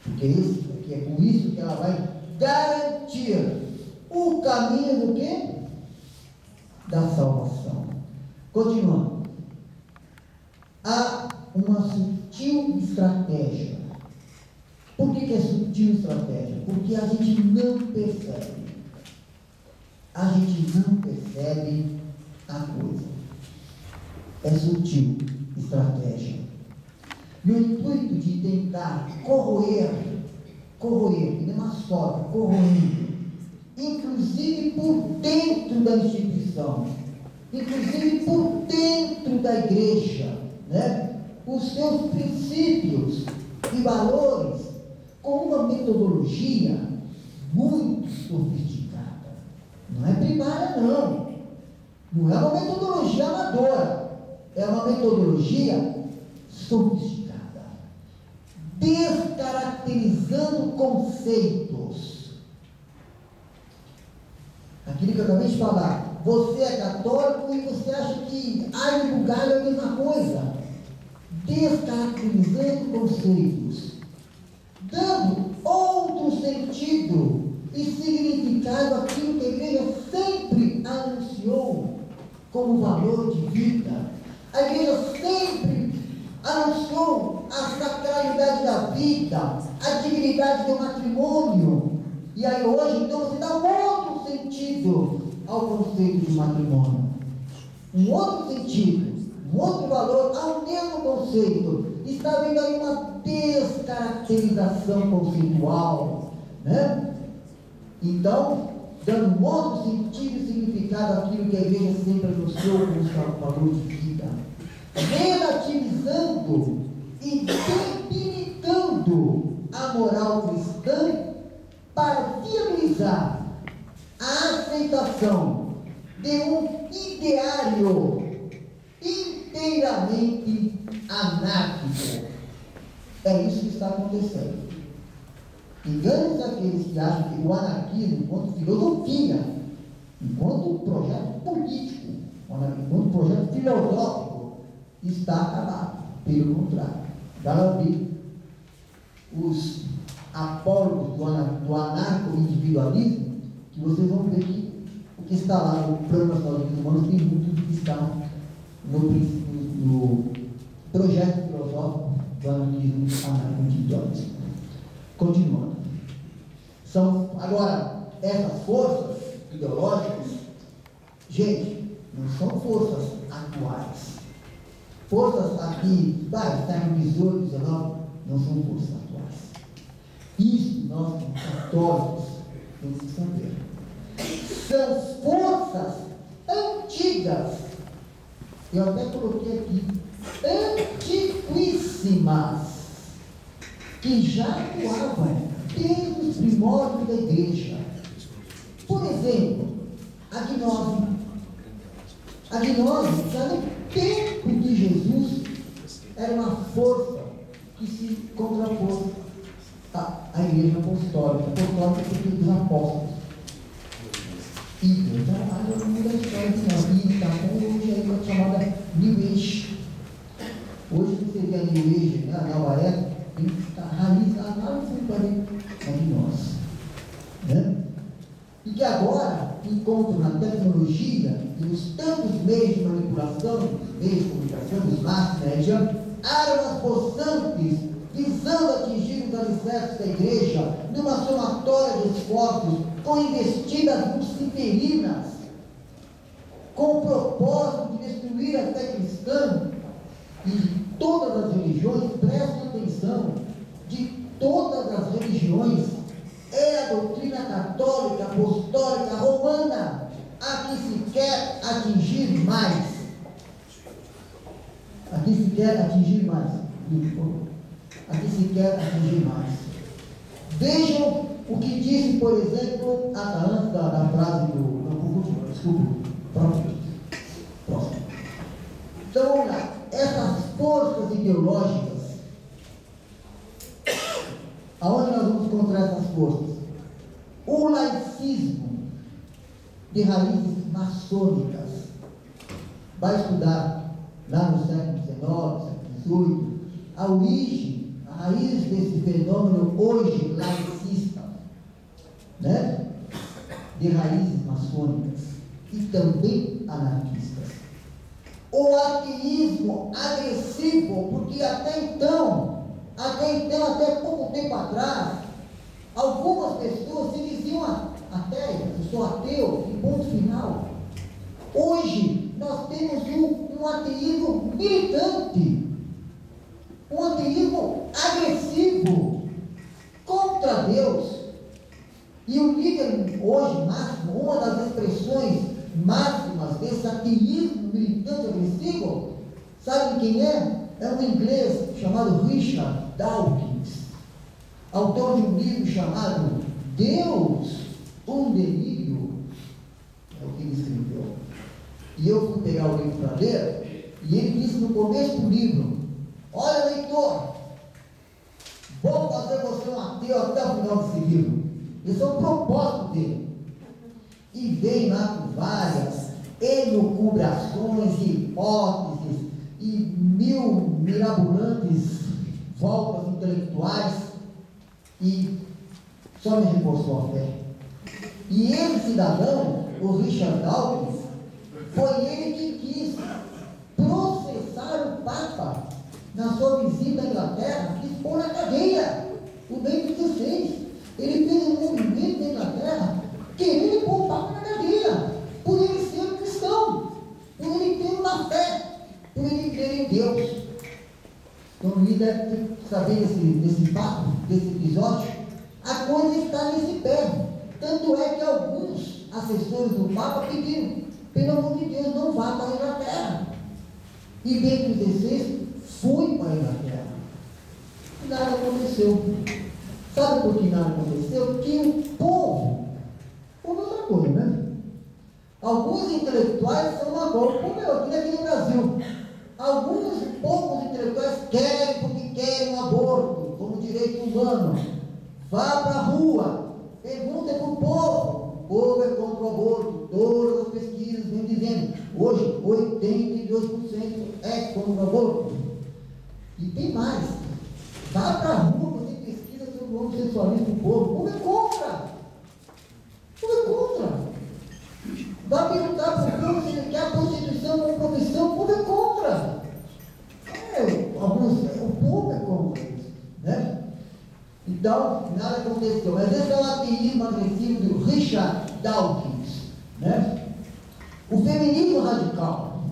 Porque é com isso que ela vai garantir o caminho do quê? Da salvação. Continuando. Há uma sutil estratégia. Por que é sutil estratégia? Porque a gente não percebe. A gente não percebe a coisa. É sutil estratégia. No intuito de tentar corroer, que nem uma sogra, corroendo, inclusive por dentro da instituição, inclusive por dentro da igreja, né? Os seus princípios e valores, com uma metodologia muito sofisticada. Não é primária, não. Não é uma metodologia amadora. É uma metodologia sofisticada. Descaracterizando conceitos. Aquilo que eu acabei de falar. Você é católico e você acha que alho e bugalho é a mesma coisa. Descaracterizando conceitos. Dando outro sentido e significado àquilo que a igreja sempre anunciou como valor de vida. A igreja sempre anunciou a sacralidade da vida, a dignidade do matrimônio. E aí hoje, então, você dá um outro sentido ao conceito de matrimônio. Um outro sentido, um outro valor ao mesmo conceito. Está havendo aí uma descaracterização conceitual, né? Então, dando um outro sentido e significado àquilo que a igreja sempre anunciou como valor de vida. Relativizando e debilitando a moral cristã para viabilizar a aceitação de um ideário inteiramente anárquico. É isso que está acontecendo. Enganem-se aqueles que acham que o anarquismo, enquanto filosofia, enquanto projeto político, enquanto projeto filosófico, está acabado. Pelo contrário, vai ouvir os apólogos do anarco-individualismo, que vocês vão ver que o que está lá no Plano Nacional dos Humanos tem muito do que está no projeto filosófico do anarco-individualismo. Continuando. Agora, essas forças ideológicas, gente, não são forças atuais. Forças aqui, século XVIII, XIX, não são forças atuais. Isso nós, católicos, temos que saber. São forças antigas. Eu até coloquei aqui, antiquíssimas, que já atuavam desde os primórdios da igreja. Por exemplo, a gnose. A gnose, já no tempo de Jesus era uma força que se contrapôs à igreja apostólica porque dos apóstolos. E Deus trabalha no mundo da história de nós. E está hoje aí uma chamada New Age. Hoje você vê a New Age, né, a nova era, está raizada lá no fundo ali de nós. Né? E que agora encontram na tecnologia e nos tantos meios de manipulação, meios de comunicação, dos mass media, armas possantes visando atingir os alicerces da igreja numa somatória de esforços com investidas luciferinas, com o propósito de destruir a fé cristã e de todas as religiões. Prestem atenção, de todas as religiões, é a doutrina católica, apostólica, romana a que se quer atingir mais. A que se quer atingir mais. A que se quer atingir mais. Vejam o que disse, por exemplo, antes da frase próximo. Então, vamos lá. Essas forças ideológicas, aonde nós vamos encontrar essas forças? O laicismo de raízes maçônicas. Vai estudar lá no século XIX, século XVIII, a origem, a raiz desse fenômeno hoje laicista, né? De raízes maçônicas e também anarquistas. O ateísmo agressivo, porque até pouco tempo atrás, algumas pessoas se diziam ateias, eu sou ateu, e ponto final. Hoje, nós temos um ateísmo militante, um ateísmo agressivo contra Deus. E o líder hoje máximo, uma das expressões máximas desse ateísmo militante agressivo, sabe quem é? É um inglês chamado Richard Dawkins, autor de um livro chamado Deus, um Delírio, é o que ele escreveu. E eu fui pegar o livro para ler, e ele disse no começo do livro: olha, leitor, vou fazer você um ateu até o final desse livro. Esse é o propósito dele. E vem lá com várias elucubrações e hipóteses e mirabolantes voltas intelectuais, e só me reforçou a fé. E esse cidadão, o Richard Dawkins, foi ele que quis processar o Papa na sua visita à Inglaterra, quis pôr na cadeia o Bento XVI. Ele fez um movimento na Inglaterra querendo pôr o Papa na cadeia, por ele ser cristão, por ele ter uma fé, por ele crer em Deus. Então, o líder deve ter saber desse papo, desse episódio. A coisa está nesse pé. Tanto é que alguns assessores do Papa pediram: pelo amor de Deus, não vá para a Inglaterra. E Bento XVI foi para a Inglaterra. E nada aconteceu. Sabe por que nada aconteceu? Que o povo é outra coisa, né? Alguns intelectuais são uma coisa, como eu aqui no Brasil. Alguns poucos intelectuais querem porque querem um aborto como direito humano. Vá para a rua, pergunta para o povo. O povo é contra o aborto. Todas as pesquisas vêm dizendo. Hoje, 82% é contra o aborto. E tem mais. Vá para a rua, você pesquisa sobre o homossexualismo do povo. O povo é contra. O povo é contra. Vai perguntar para o povo se ele quer a prostituição como profissão. O povo é contra. O povo é contra isso, né? Então, nada aconteceu. Mas esse é o ateísmo agressivo do Richard Dawkins, né? O feminismo radical,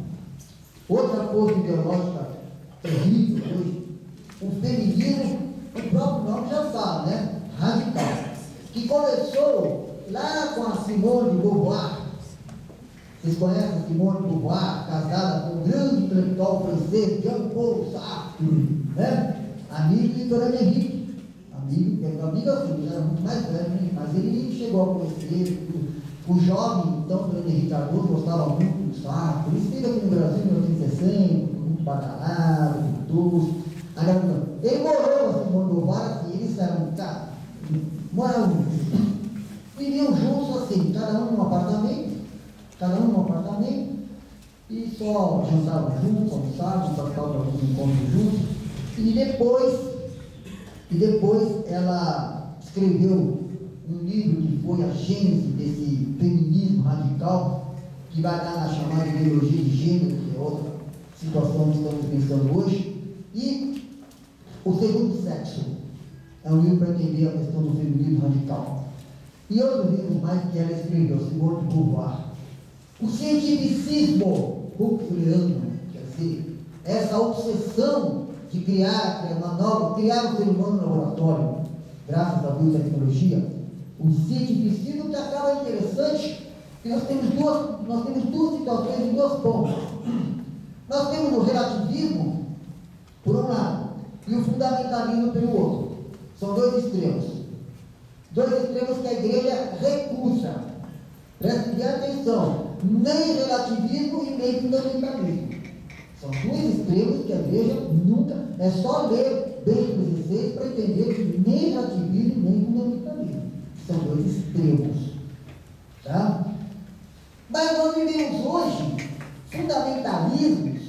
outra força ideológica terrível hoje. O feminismo, o próprio nome já fala, né? Radical. Que começou lá com a Simone de Beauvoir. Vocês conhecem a Simone de Beauvoir, casada com um grande intelectual francês, Jean-Paul Sartre, né? Amigo de Fernando Henrique. Amigo assim, ele era muito mais velho, mas ele chegou a conhecer o jovem, então, Fernando Henrique Cardoso, gostava muito do Sartre. Ele esteve aqui no Brasil em 1960, muito badalado, cultuoso. Ele morou assim, Mondovar, assim, eles eram, cara, moravam, viviam juntos assim, cada um num apartamento, e só jantavam juntos, almoçavam, passavam algum encontro juntos, e depois ela escreveu um livro que foi a gênese desse feminismo radical, que vai dar na chamada ideologia de gênero, que é outra situação que estamos pensando hoje, e O Segundo Sexo é um livro para entender a questão do feminismo radical. E outros livros mais que ela escreveu, Simone de Beauvoir. O cientificismo huxleyiano, quer dizer, essa obsessão de criar um ser humano no laboratório, graças à biotecnologia, o cientificismo que acaba interessante, que nós temos duas situações em duas pontas. Nós temos o relativismo, por um lado, e o fundamentalismo pelo outro. São dois extremos que a igreja recusa. Prestem atenção, nem relativismo e nem fundamentalismo. São dois extremos que a igreja nunca, é só ler Bento XVI para entender que nem relativismo nem fundamentalismo. São dois extremos. Tá? Mas nós vivemos hoje fundamentalismos,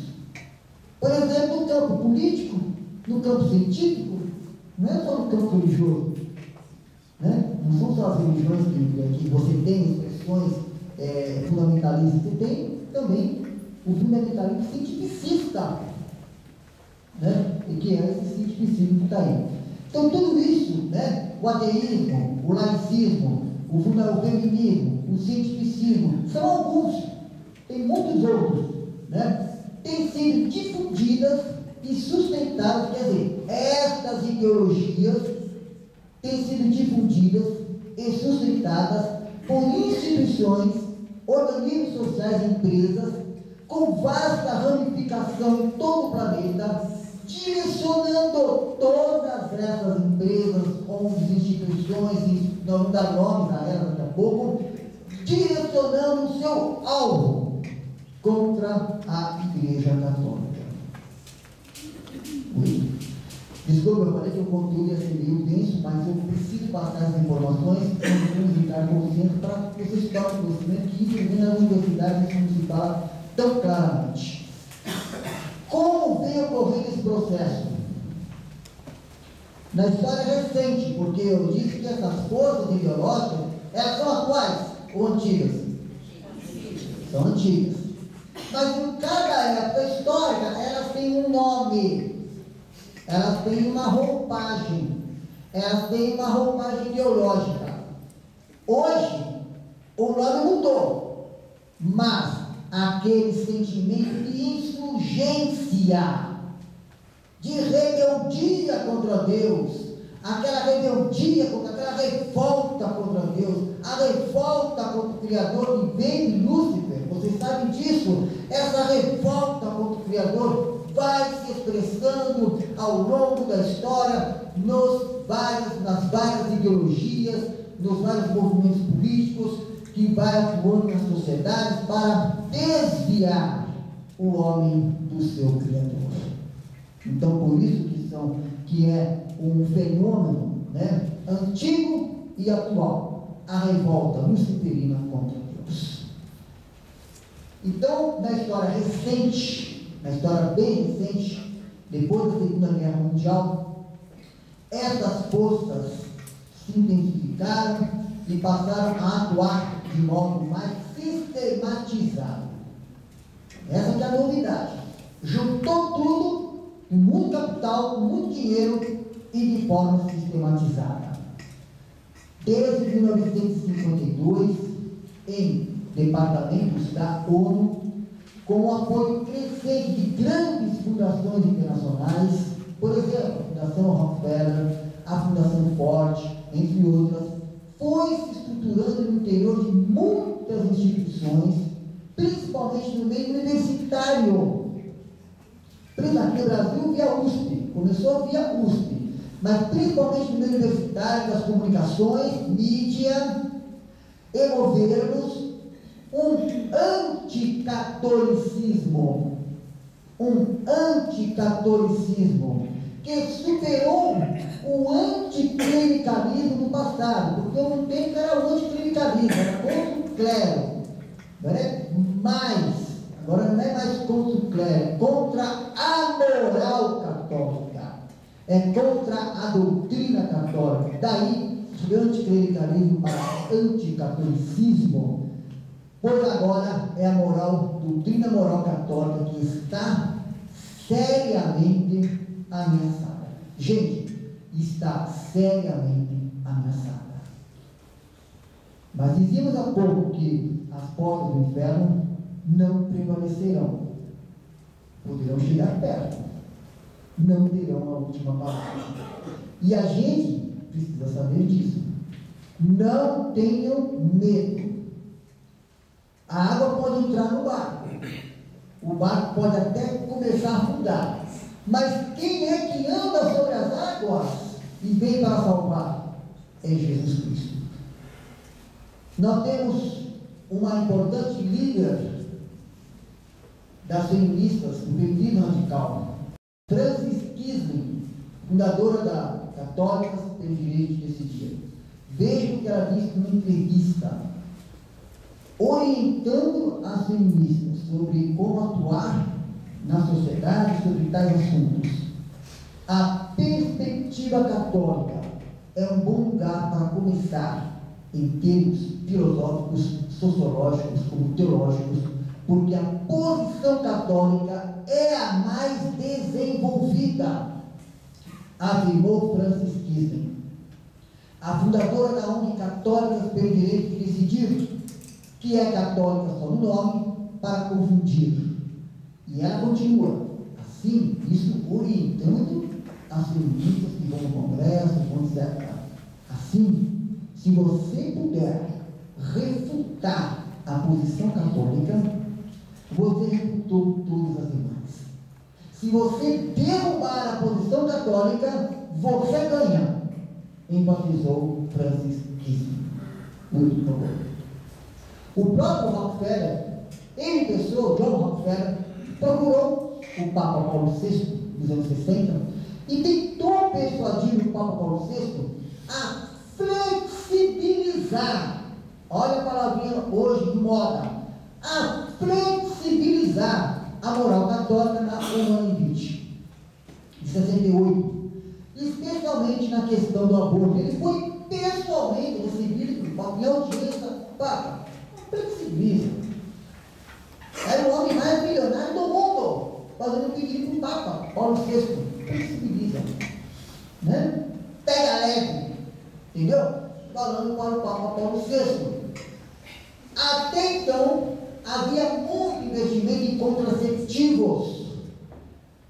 por exemplo, no campo político, no campo científico, não é só no campo religioso. Né? Não são só as religiões que você tem expressões fundamentalistas, você tem também o fundamentalismo cientificista, né? E que é esse cientificismo que está aí. Então, tudo isso, né? O ateísmo, o laicismo, o feminismo, o cientificismo, são alguns, tem muitos outros, né? Têm sido difundidas e sustentadas, quer dizer, estas ideologias têm sido difundidas e sustentadas por instituições, organismos sociais e empresas, com vasta ramificação em todo o planeta, direcionando todas essas empresas, ONGs, instituições, não vou dar nomes a elas daqui a pouco, direcionando o seu alvo contra a Igreja Católica. Desculpa, eu falei que o conteúdo ia ser meio denso, mas eu preciso passar as informações para comunicar com vocês, para que vocês tomem conhecimento que, infelizmente, na universidade isso não se fala tão claramente. Como vem ocorrendo esse processo? Na história recente, porque eu disse que essas forças ideológicas, elas são atuais ou antigas? São antigas. Mas em cada época histórica, elas têm um nome. Elas têm uma roupagem. Elas têm uma roupagem ideológica. Hoje, o nome mudou. Mas aquele sentimento de insurgência, de rebeldia contra Deus, aquela rebeldia, aquela revolta contra Deus, a revolta contra o Criador que veio de Lúcifer, vocês sabem disso, essa revolta contra o Criador vai se expressando ao longo da história, nas várias ideologias, nos vários movimentos políticos, que vai atuando nas sociedades para desviar o homem do seu Criador. Então, por isso que é um fenômeno, né, antigo e atual, a revolta luciferina contra Deus. Então, na história recente, na história bem recente, depois da Segunda Guerra Mundial, essas forças se intensificaram e passaram a atuar de modo mais sistematizado. Essa que é a novidade. Juntou tudo, com muito capital, com muito dinheiro e de forma sistematizada. Desde 1952, em departamentos da ONU, com o apoio crescente de grandes fundações internacionais, por exemplo, a Fundação Rockefeller, a Fundação Ford, entre outras, foi se estruturando no interior de muitas instituições, principalmente no meio universitário. Aqui no Brasil, via USP, começou via USP, mas principalmente no meio universitário, das comunicações, mídia e governos, um anticatolicismo um anticatolicismo que superou o anticlericalismo do passado, porque houve um tempo que era o anticlericalismo, era contra o clero, agora é mais, agora não é mais contra o clero, é contra a moral católica, é contra a doutrina católica. Daí, de anticlericalismo para anticatolicismo, pois agora é a doutrina moral católica que está seriamente ameaçada. Gente, está seriamente ameaçada. Mas dizíamos há pouco que as portas do inferno não prevalecerão. Poderão chegar perto, não terão a última palavra. E a gente precisa saber disso. Não tenham medo. A água pode entrar no barco. O barco pode até começar a afundar. Mas quem é que anda sobre as águas e vem para salvar? É Jesus Cristo. Nós temos uma importante líder das feministas do feminismo radical, Frances Kisley, fundadora da Católicas pelo Direito de Decidir. Veja o que ela disse numa entrevista, orientando as feministas sobre como atuar na sociedade sobre tais assuntos. A perspectiva católica é um bom lugar para começar em termos filosóficos, sociológicos como teológicos, porque a posição católica é a mais desenvolvida, afirmou Frances Kisley, a fundadora da ONG Católicas pelo Direito de Decidir, que é católica só no nome, para confundir. E ela continua, assim, isso orientando as feministas que vão no congresso, etc. Assim, se você puder refutar a posição católica, você refutou todas as demais. Se você derrubar a posição católica, você ganha, enfatizou Frances Kisley. Muito bom. O próprio Rockefeller, ele pessoa, John Rockefeller, procurou o Papa Paulo VI nos anos 60 e tentou persuadir o Papa Paulo VI a flexibilizar, olha a palavrinha hoje de moda, a flexibilizar a moral católica na Humane Vitae de 68, especialmente na questão do aborto. Ele foi pessoalmente recebido em audiência, Papa, flexibiliza. Era o homem mais milionário do mundo, fazendo um pedido para o Papa Paulo VI, flexibiliza, né? Pega leve, entendeu? Falando para o Papa Paulo VI. Até então, havia muito investimento em contraceptivos.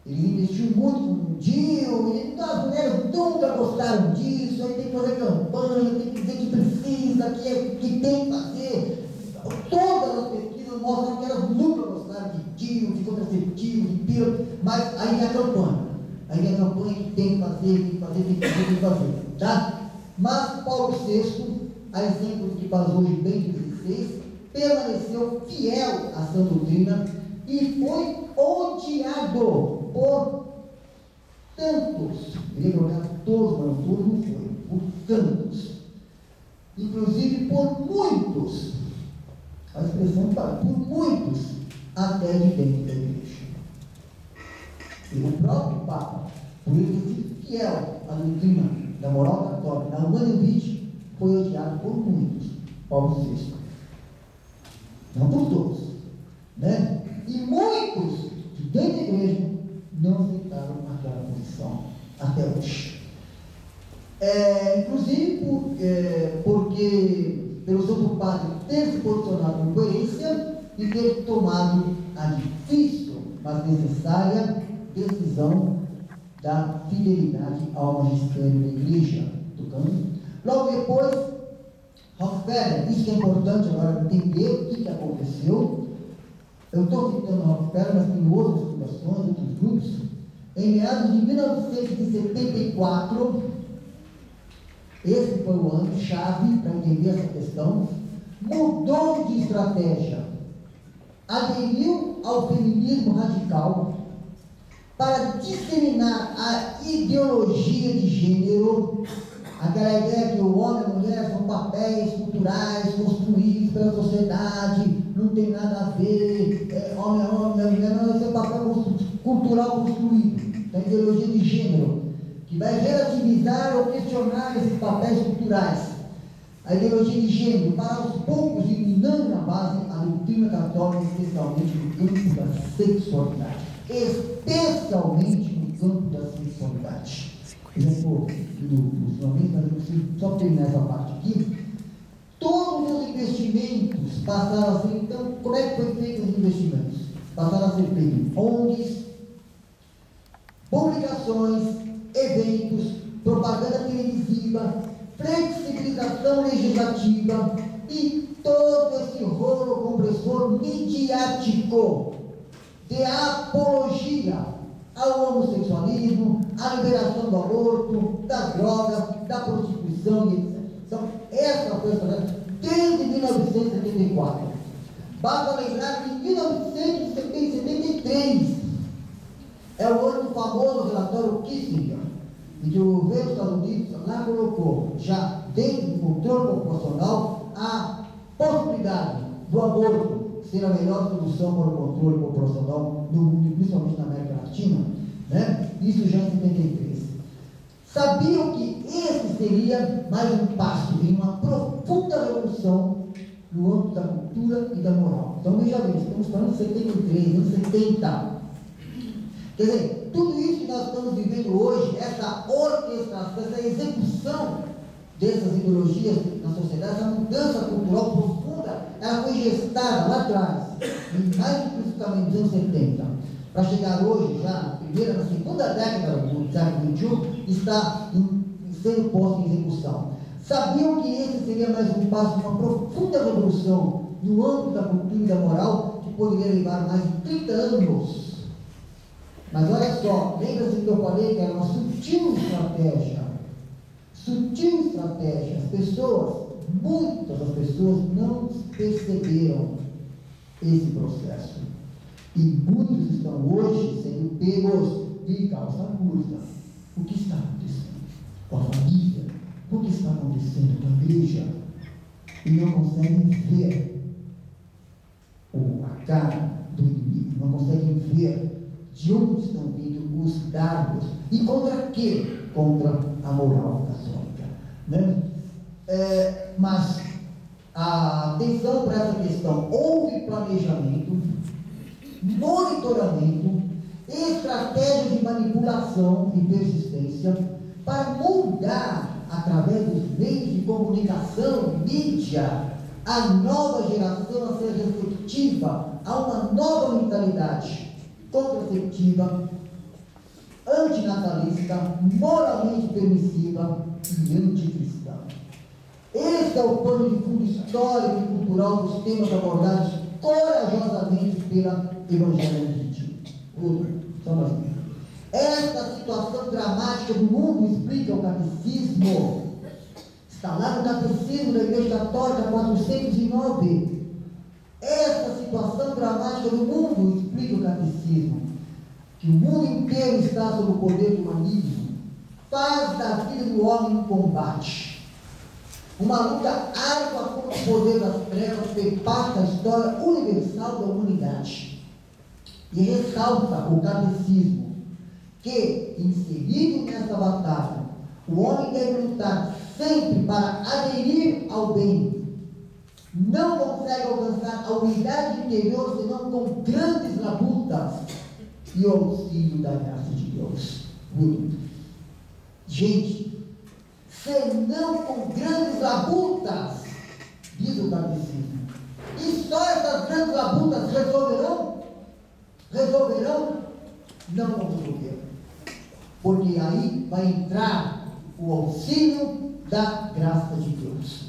Eles investiram muito no DIU, e as mulheres nunca gostaram disso, aí tem que fazer campanha, tem que dizer que precisa, que tem que fazer. Todas as pesquisas mostram que elas nunca gostaram de DIU, de contraceptivo, de pílula, mas aí vem a campanha. Aí vem a campanha que tem que fazer, tá? Mas Paulo VI, a exemplo do que faz hoje bem 16, permaneceu fiel à sã doutrina e foi odiado por tantos, ele olhar todos, mas todos não foi, por tantos, inclusive por muitos, a expressão fala, por muitos, até de dentro da igreja. E o próprio Papa, por ele ter sido fiel à doutrina da moral católica, da Humane Vitae, foi odiado por muitos, Paulo VI. Não por todos, né? E muitos de dentro da igreja não aceitaram aquela posição até hoje. Inclusive porque pelo Santo Padre ter se posicionado com coerência e ter tomado a difícil, mas necessária decisão da fidelidade ao magistério da igreja. Logo depois, Rockefeller, isso que é importante agora entender o que aconteceu. Eu estou citando Rockefeller, mas tem outras fundações, outros grupos. Em meados de 1974, esse foi o ano-chave para entender essa questão, mudou de estratégia, aderiu ao feminismo radical para disseminar a ideologia de gênero, aquela ideia que o homem e a mulher são papéis culturais construídos pela sociedade, não tem nada a ver, homem é homem, mulher não, esse é papel cultural construído, da ideologia de gênero, que vai relativizar ou questionar esses papéis culturais. A ideologia de gênero, para aos poucos eliminando na base a doutrina católica, especialmente no campo da sexualidade. Especialmente no campo da sexualidade. Por exemplo, nos momentos, mas eu preciso só terminar essa parte aqui. Todos os investimentos passaram a ser, então, como é que foi feito os investimentos? Passaram a ser feitos em ONGs, publicações, eventos, propaganda televisiva, flexibilização legislativa e todo esse rolo compressor midiático de apologia ao homossexualismo, à liberação do aborto, das drogas, da prostituição e etc. Então, essa foi a história desde 1974. Basta lembrar que em 1973 é o ano do famoso relatório Kissinger, em que o governo dos Estados Unidos lá colocou, já dentro do controle populacional, a possibilidade do aborto ser a melhor solução para o controle populacional no mundo, principalmente na América Latina, né? Isso já em 73. Sabiam que esse seria mais um passo em uma profunda revolução no âmbito da cultura e da moral. Então, veja bem, estamos falando de 73, anos 70. Quer dizer, tudo isso que nós estamos vivendo hoje, essa orquestração, essa execução dessas ideologias na sociedade, essa mudança cultural profunda, ela foi gestada lá atrás, mais especificamente nos anos 70, para chegar hoje, já na primeira, na segunda década do século XXI, está sendo posto em execução. Sabiam que esse seria mais um passo, uma profunda revolução no âmbito da cultura e da moral, que poderia levar mais de 30 anos. Mas olha só, lembra-se que eu falei que era uma sutil estratégia. Sutil estratégia. As pessoas, muitas das pessoas não perceberam esse processo. E muitos estão hoje sendo pegos de calça curta. O que está acontecendo com a família? O que está acontecendo com a igreja? E não conseguem ver a cara do inimigo, não conseguem ver de onde estão vindo os dardos e contra quê? Contra a moral católica, né? Mas a atenção para essa questão: houve planejamento, monitoramento, estratégia de manipulação e persistência para moldar, através dos meios de comunicação, mídia, a nova geração a ser receptiva a uma nova mentalidade contraceptiva, antinatalista, moralmente permissiva e anticristã. Esse é o pano de fundo histórico e cultural dos temas abordados corajosamente pela evangelização. Esta situação dramática do mundo, explica o catecismo, está lá no catecismo da Igreja Católica 409. Esta situação dramática do mundo, explica o catecismo, que o mundo inteiro está sob o poder do humanismo, faz da vida do homem um combate, uma luta árdua contra o poder das trevas que perpassa a história universal da humanidade. E ressalta o catecismo que, inserido nessa batalha, o homem deve lutar sempre para aderir ao bem. Não consegue alcançar a unidade interior senão com grandes labutas e o auxílio da graça de Deus. Gente, senão com grandes labutas, diz o catecismo. E só essas grandes labutas resolverão? Não vão resolver. Porque aí vai entrar o auxílio da graça de Deus.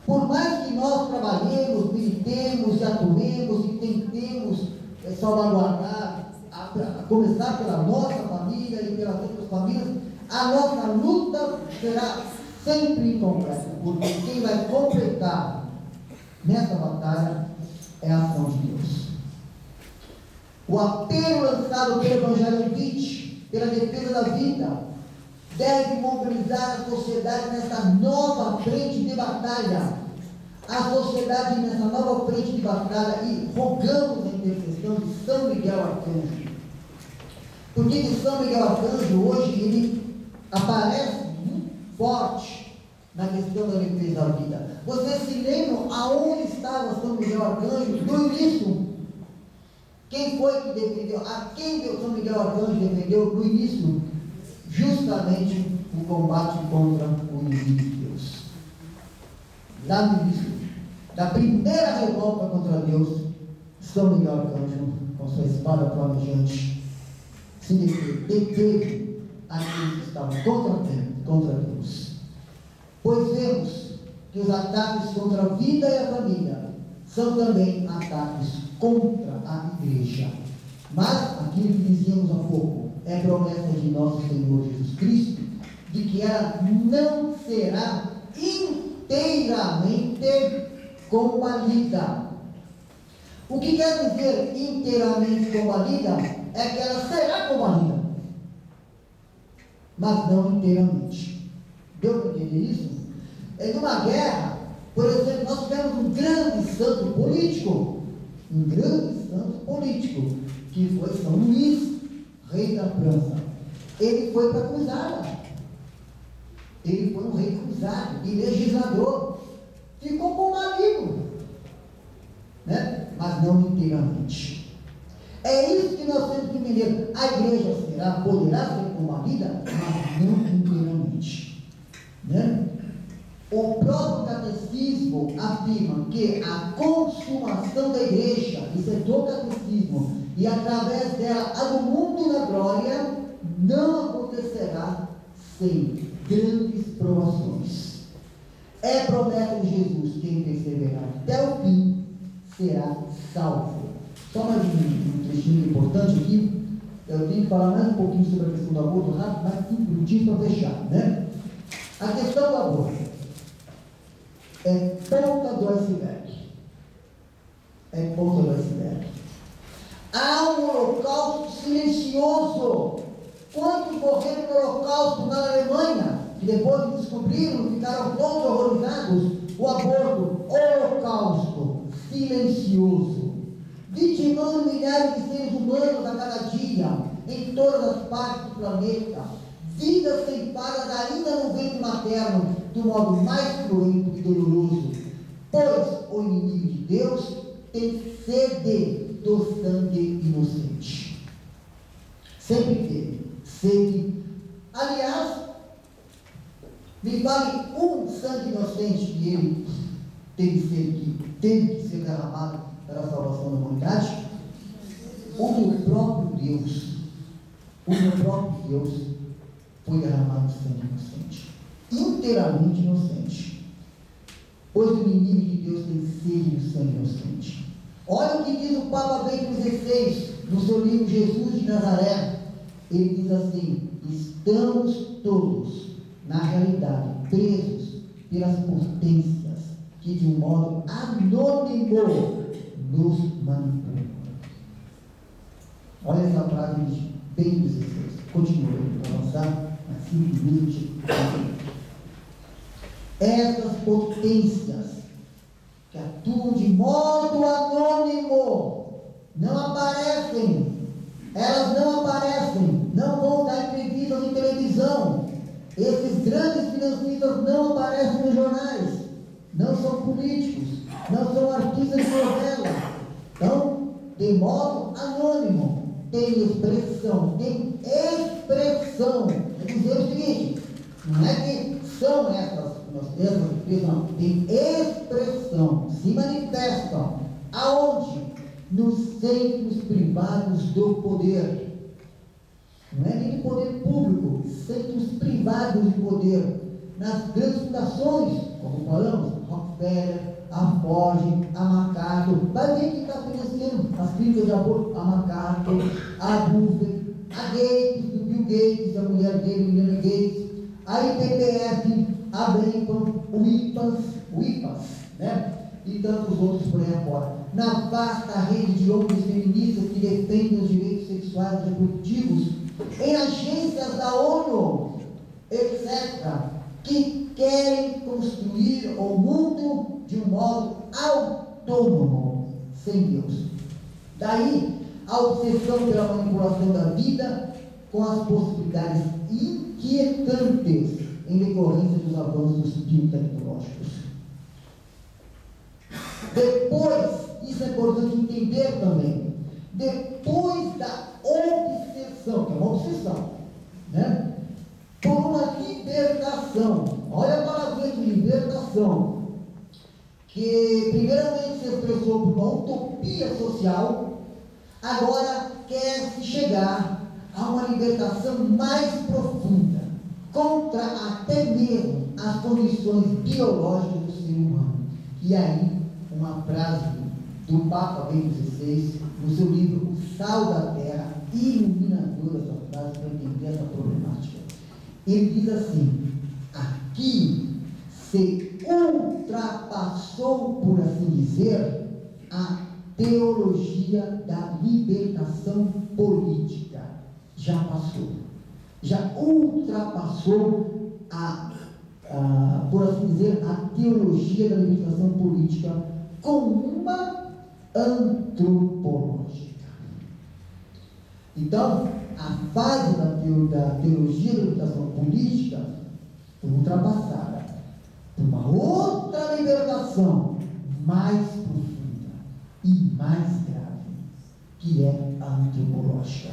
Por mais que nós trabalhemos, militemos e atuemos e tentemos salvaguardar, a começar pela nossa família e pelas outras famílias, a nossa luta será sempre incompleta, porque quem vai completar nessa batalha é a ação de Deus. O apelo lançado pelo Evangelho Vitae, pela defesa da vida, deve mobilizar a sociedade nessa nova frente de batalha. A sociedade nessa nova frente de batalha, e rogamos a intercessão de São Miguel Arcanjo. Porque de São Miguel Arcanjo, hoje, ele aparece muito forte na questão da defesa da vida. Vocês se lembram aonde estava São Miguel Arcanjo no início? Quem foi que defendeu? A quem São Miguel Arcanjo defendeu no início? Justamente o combate contra o inimigo de Deus. Lá no início da primeira revolta contra Deus, São Miguel Arcanjo, com sua espada flamejante, se deteve aqueles que estavam contra Deus. Pois vemos que os ataques contra a vida e a família são também ataques contra a igreja. Mas, aquilo que dizíamos há pouco, é promessa de nosso Senhor Jesus Cristo, de que ela não será inteiramente combalida. O que quer dizer inteiramente combalida? É que ela será combalida, mas não inteiramente. Deu para entender isso? Em uma guerra, por exemplo, nós tivemos um grande santo político, que foi São Luís, rei da França. Ele foi para a cruzada. Ele foi um rei cruzado e legislador. Ficou combalido, né? Mas não inteiramente. É isso que nós temos que entender. A igreja poderá ser combalida, mas não inteiramente, né? O próprio catecismo afirma que a consumação da igreja, isso é do catecismo, e através dela a do mundo da glória, não acontecerá sem grandes provações. É promessa de Jesus: quem perseverar até o fim será salvo. Só mais um trechinho importante aqui. Eu tenho que falar mais um pouquinho sobre a questão do aborto rápido, mais 5 minutinhos para fechar, né? A questão do aborto é ponta do iceberg. Há um holocausto silencioso. Quantos morreram no holocausto na Alemanha, que depois de descobriram, ficaram todos horrorizados? O aborto, holocausto silencioso, vitimando milhares de seres humanos a cada dia, em todas as partes do planeta, vidas ceifadas ainda no ventre materno, do modo mais cruento e doloroso, pois o inimigo de Deus tem sede do sangue inocente. Sempre teve sede. Aliás, me fale um sangue inocente que ele teve sede, que teve que ser derramado para a salvação da humanidade. O meu próprio Deus foi derramado sangue inocente, inteiramente inocente, pois o inimigo de Deus tem sede do sangue inocente. Olha o que diz o Papa Bento XVI no seu livro Jesus de Nazaré. Ele diz assim: estamos todos, na realidade, presos pelas potências que de um modo anônimo nos manipulam. Olha essa frase de Bento XVI. Continua para avançar na 5 minutos. Essas potências que atuam de modo anônimo não aparecem. Elas não aparecem, não vão dar entrevistas em televisão. Esses grandes financistas não aparecem nos jornais, não são políticos, não são artistas de novela. Então, de modo anônimo, tem expressão. É dizer o seguinte: não é que são essas empresas, não, tem expressão, se manifestam. Aonde? Nos centros privados do poder. Não é nem do poder público, centros privados de poder. Nas grandes fundações, como falamos, Rockefeller, a Ford, a MacArthur. Vai ver quem está financiando as clínicas de aborto: a MacArthur, a Buffett, a Gates, do Bill Gates, a mulher dele, Melinda Gates, a IPPF, a Bacon, o IPAS, né? E tantos outros por aí afora. na vasta rede de ONGs feministas que defendem os direitos sexuais e reprodutivos, em agências da ONU, etc., que querem construir o mundo de um modo autônomo, sem Deus. Daí a obsessão pela manipulação da vida, com as possibilidades inquietantes em decorrência dos avanços biotecnológicos. Depois, isso é importante entender também, depois da obsessão, que é uma obsessão, né? Por uma libertação, olha a palavra de libertação, que primeiramente se expressou por uma utopia social, agora quer-se chegar a uma libertação mais profunda, contra até mesmo as condições biológicas do ser humano. E aí, uma frase do Papa Bento XVI, no seu livro O Sal da Terra, iluminadora essa frase para entender essa problemática. Ele diz assim: aqui se ultrapassou, por assim dizer, a teologia da libertação política. Já passou. Já ultrapassou por assim dizer, a teologia da libertação política com uma antropológica. Então, a fase da teologia da libertação política foi ultrapassada por uma outra libertação mais profunda e mais grave, que é a antropológica,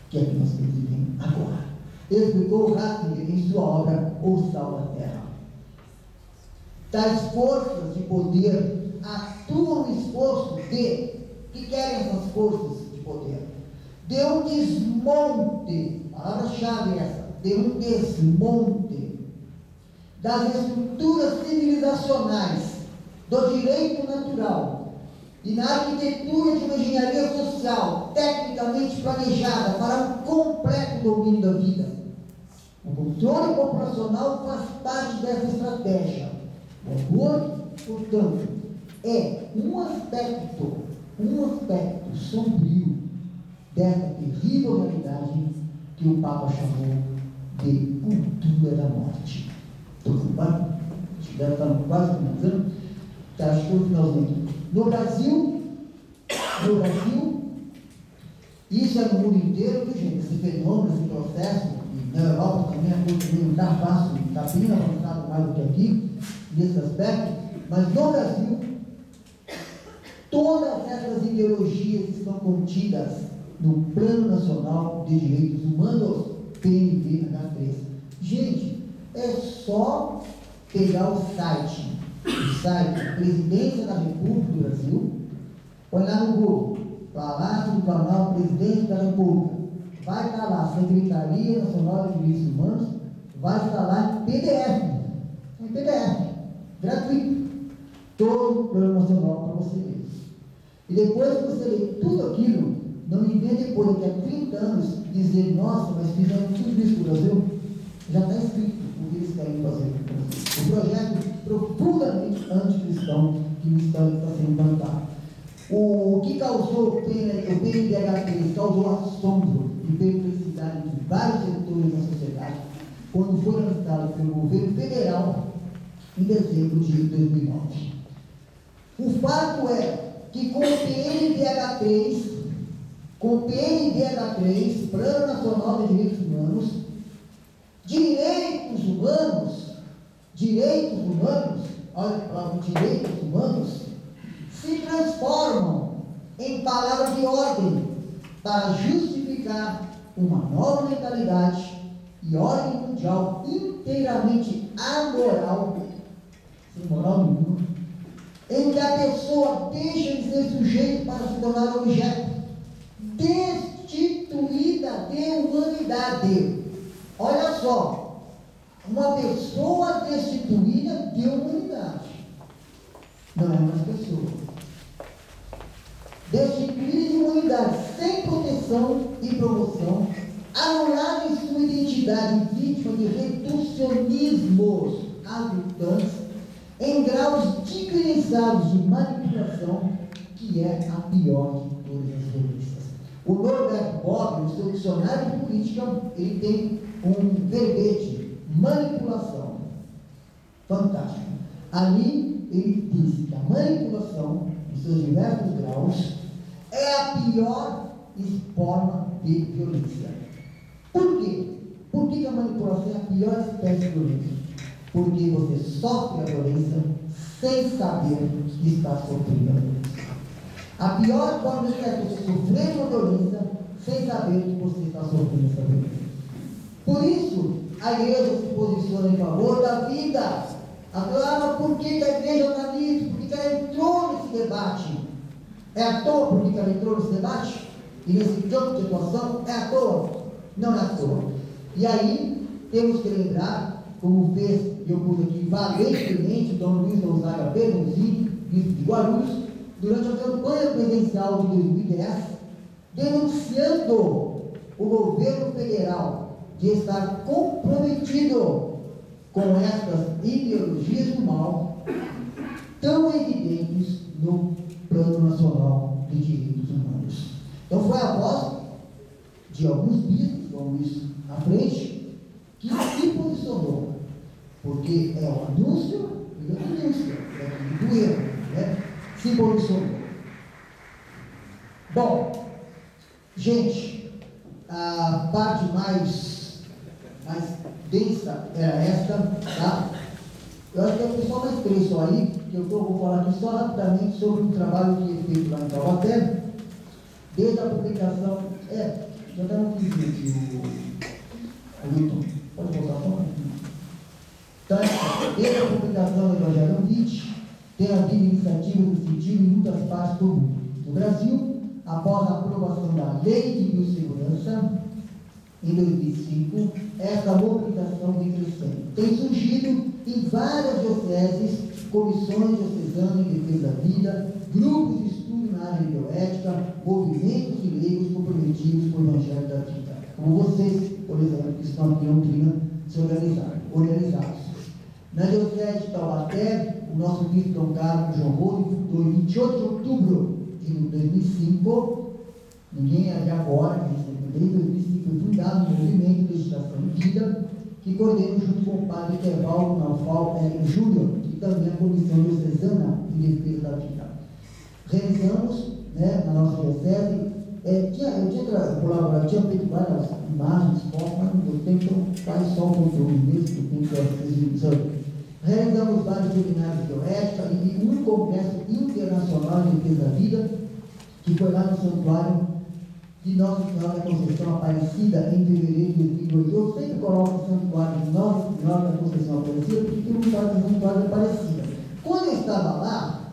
que é a que nós estamos vivendo agora. Explicou Ratzinger em sua obra O Sal da Terra. Tais forças de poder atuam no esforço de, que querem essas forças de poder? De um desmonte, palavra-chave essa, de um desmonte das estruturas civilizacionais, do direito natural e na arquitetura de uma engenharia social tecnicamente planejada para um completo domínio da vida. O controle populacional faz parte dessa estratégia. O aborto, portanto, é um aspecto sombrio dessa terrível realidade que o Papa chamou de cultura da morte. Estou ocupado? Deve estar quase finalizando. Acho que estou finalmente. No Brasil, isso é no mundo inteiro, viu, gente? Esse fenômeno, esse processo, e na Europa também a coisa não está fácil, está bem avançado mais do que aqui, nesse aspecto, mas no Brasil, todas essas ideologias estão contidas no Plano Nacional de Direitos Humanos, PNDH3. Gente, é só pegar o site Presidência da República do Brasil, olhar no Google, Palácio do Planalto, Presidente da República, vai estar lá, Secretaria Nacional de Direitos Humanos, vai estar lá em PDF, gratuito, todo o Plano Nacional para você ler. E depois que você lê tudo aquilo, não me vem depois, daqui a 30 anos, dizer, nossa, mas fizemos tudo isso no Brasil. Já está escrito o que eles querem fazer. O projeto profundamente anticristão que está sendo implantado. O que causou o PNDH3 causou assombro e perplexidade de vários setores da sociedade quando foi lançado pelo governo federal em dezembro de 2009. O fato é que com o PNDH3, Plano Nacional de Direitos Humanos, olha a palavra direitos humanos, se transformam em palavras de ordem para justificar uma nova mentalidade e ordem mundial inteiramente amoral, sem moral nenhuma, em que a pessoa deixa de ser sujeito para se tornar objeto, destituída de humanidade. Olha só, uma pessoa destituída de humanidade. Não é mais pessoa. Destituída de humanidade, sem proteção e promoção, anulada em sua identidade, vítima de reducionismos habitantes, em graus diferenciados de manipulação, que é a pior de todas as violências. O Norbert Bob, no seu dicionário de política, ele tem um verbete, manipulação. Fantástico. Ali ele diz que a manipulação, em seus diversos graus, é a pior forma de violência. Por quê? Por que a manipulação é a pior espécie de violência? Porque você sofre a violência sem saber que está sofrendo a violência. A pior forma é você sofrer uma violência sem saber que você está sofrendo essa violência. Por isso, a igreja se posiciona em favor da vida. Agora, por que a igreja está nisso? Por que ela entrou nesse debate? É à toa porque ela entrou nesse debate? E nesse tipo de situação? É à toa? Não é à toa. E aí, temos que lembrar, como fez, e eu pus aqui, valentemente, Dom Luiz Gonzaga Bergonzini, bispo de Guarulhos, durante a campanha presidencial de 2010, denunciando o governo federal de estar comprometido com essas ideologias do mal tão evidentes no Plano Nacional de Direitos Humanos. Então foi a voz de alguns bispos, vamos isso à frente, que se posicionou, porque é o anúncio e a denúncia, é do erro, né? Se posicionou. Bom, gente, a parte mais densa era esta, tá? Eu acho que é o pessoal mais três só aí, que eu vou falar aqui só rapidamente sobre um trabalho que é feito lá em Taubaté, desde a publicação, já está no vídeo aqui, o Wilton, pode voltar só? Então, desde a publicação do Evangelho Vitae, tem havido iniciativas no sentido em muitas partes do mundo. No Brasil, após a aprovação da Lei de Biossegurança, em 2005, essa mobilização vem crescendo. Tem surgido em várias dioceses, comissões diocesanas em defesa da vida, grupos de estudo na área de bioética, movimentos de leigos comprometidos com o Evangelho da Vida. Como vocês, por exemplo, que estão aqui em Londrina, se organizados. Na diocese de Taubaté, o nosso bispo Dom Carlos João Rodo fundou em 28 de outubro de 2005, ninguém é de agora, desde 2005 foi fundado um movimento de legislação de vida, que coordena junto com o padre Intervaldo Naufal Júnior, e também a Comissão Diocesana em Defesa da Vida. Realizamos, na nossa diocese, eu tinha feito várias imagens, fotos, mas não deu tempo, então faz só o controle mesmo, que tem que vocês. Realizamos vários seminários de bioética e um congresso internacional de defesa da vida, que foi lá no santuário de Nossa Senhora da Conceição Aparecida, em fevereiro de 2008. Eu sempre coloco o santuário de Nossa Senhora da Conceição Aparecida, porque tem um santuário de Aparecida. Quando eu estava lá,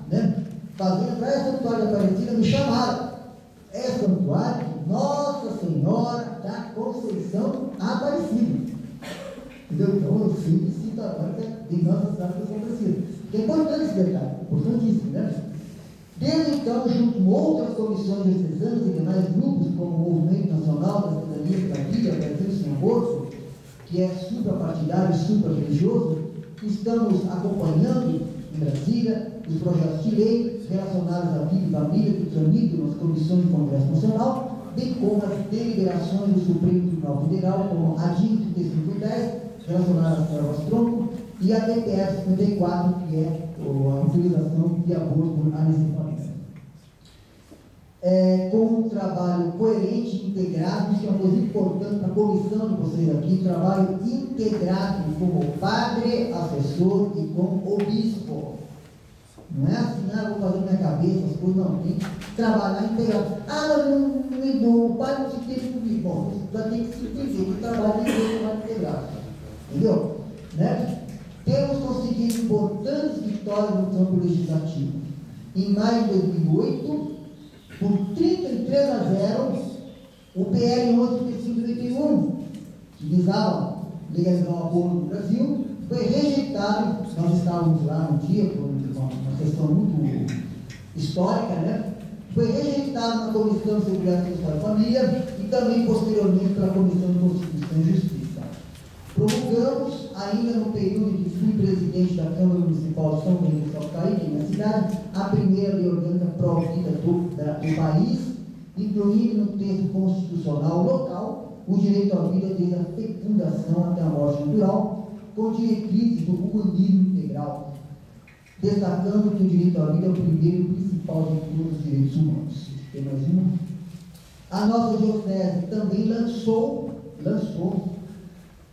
fazendo para esse santuário de Aparecida, me chamaram. É santuário de Nossa Senhora da Conceição Aparecida. Entendeu? Então eu sempre cito agora que de Nossa Senhora da Conceição Aparecida. Que é importante esse detalhe, importantíssimo, né? Desde então, junto com outras comissões diocesanas e demais grupos, como o Movimento Nacional da Cidadania da Vida, Brasil Sem Aborto, que é suprapartidário e supra-religioso, estamos acompanhando em Brasília os projetos de lei relacionados à vida e família que tramitam nas comissões do Congresso Nacional, bem como as deliberações do Supremo Tribunal Federal, como a DIN 3510, relacionada às provas-tronco, e a DPF 54, que é a utilização de aborto por anestesia. Com um trabalho coerente e integrado, isso é uma coisa importante para a comissão de vocês aqui, trabalho integrado com o padre, assessor e com o bispo. Não é assim, vou fazer na minha cabeça as coisas, não, tem que trabalhar integrado. O padre não se entende comigo. Bom, vai ter que se entender, que trabalho integrado. Entendeu? Temos conseguido importantes vitórias no campo legislativo. Em maio de 2008, por 33-0, o PL 11.591, que visava legalizar o aborto no Brasil, foi rejeitado. Nós estávamos lá no dia, por uma questão muito histórica, foi rejeitado na Comissão de Segurança Social e Família e também posteriormente pela Comissão de Constituição e Justiça. Promulgamos, ainda no período em que fui presidente da Câmara Municipal de São Bento do Sapucaí, aqui na cidade, a primeira lei orgânica provida do país, incluindo no texto constitucional local o direito à vida desde a fecundação até a morte natural, com diretrizes do humanismo integral, destacando que o direito à vida é o primeiro e principal de todos os direitos humanos. Tem mais uma? A nossa diocese também lançou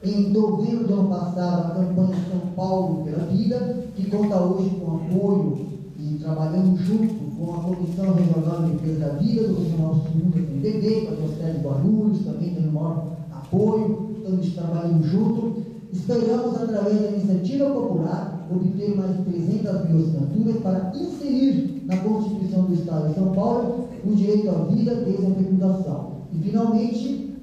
em novembro do ano passado a campanha São Paulo pela Vida, que conta hoje com apoio e trabalhando junto com a Comissão Regional de Defesa da Vida do Regional Sul da CNBB, com a Diocese de Guarulhos, também tendo maior apoio, estamos trabalhando junto. Esperamos, através da iniciativa popular, obter mais de 300 mil assinaturas para inserir na Constituição do Estado de São Paulo o direito à vida desde a fecundação. E, finalmente,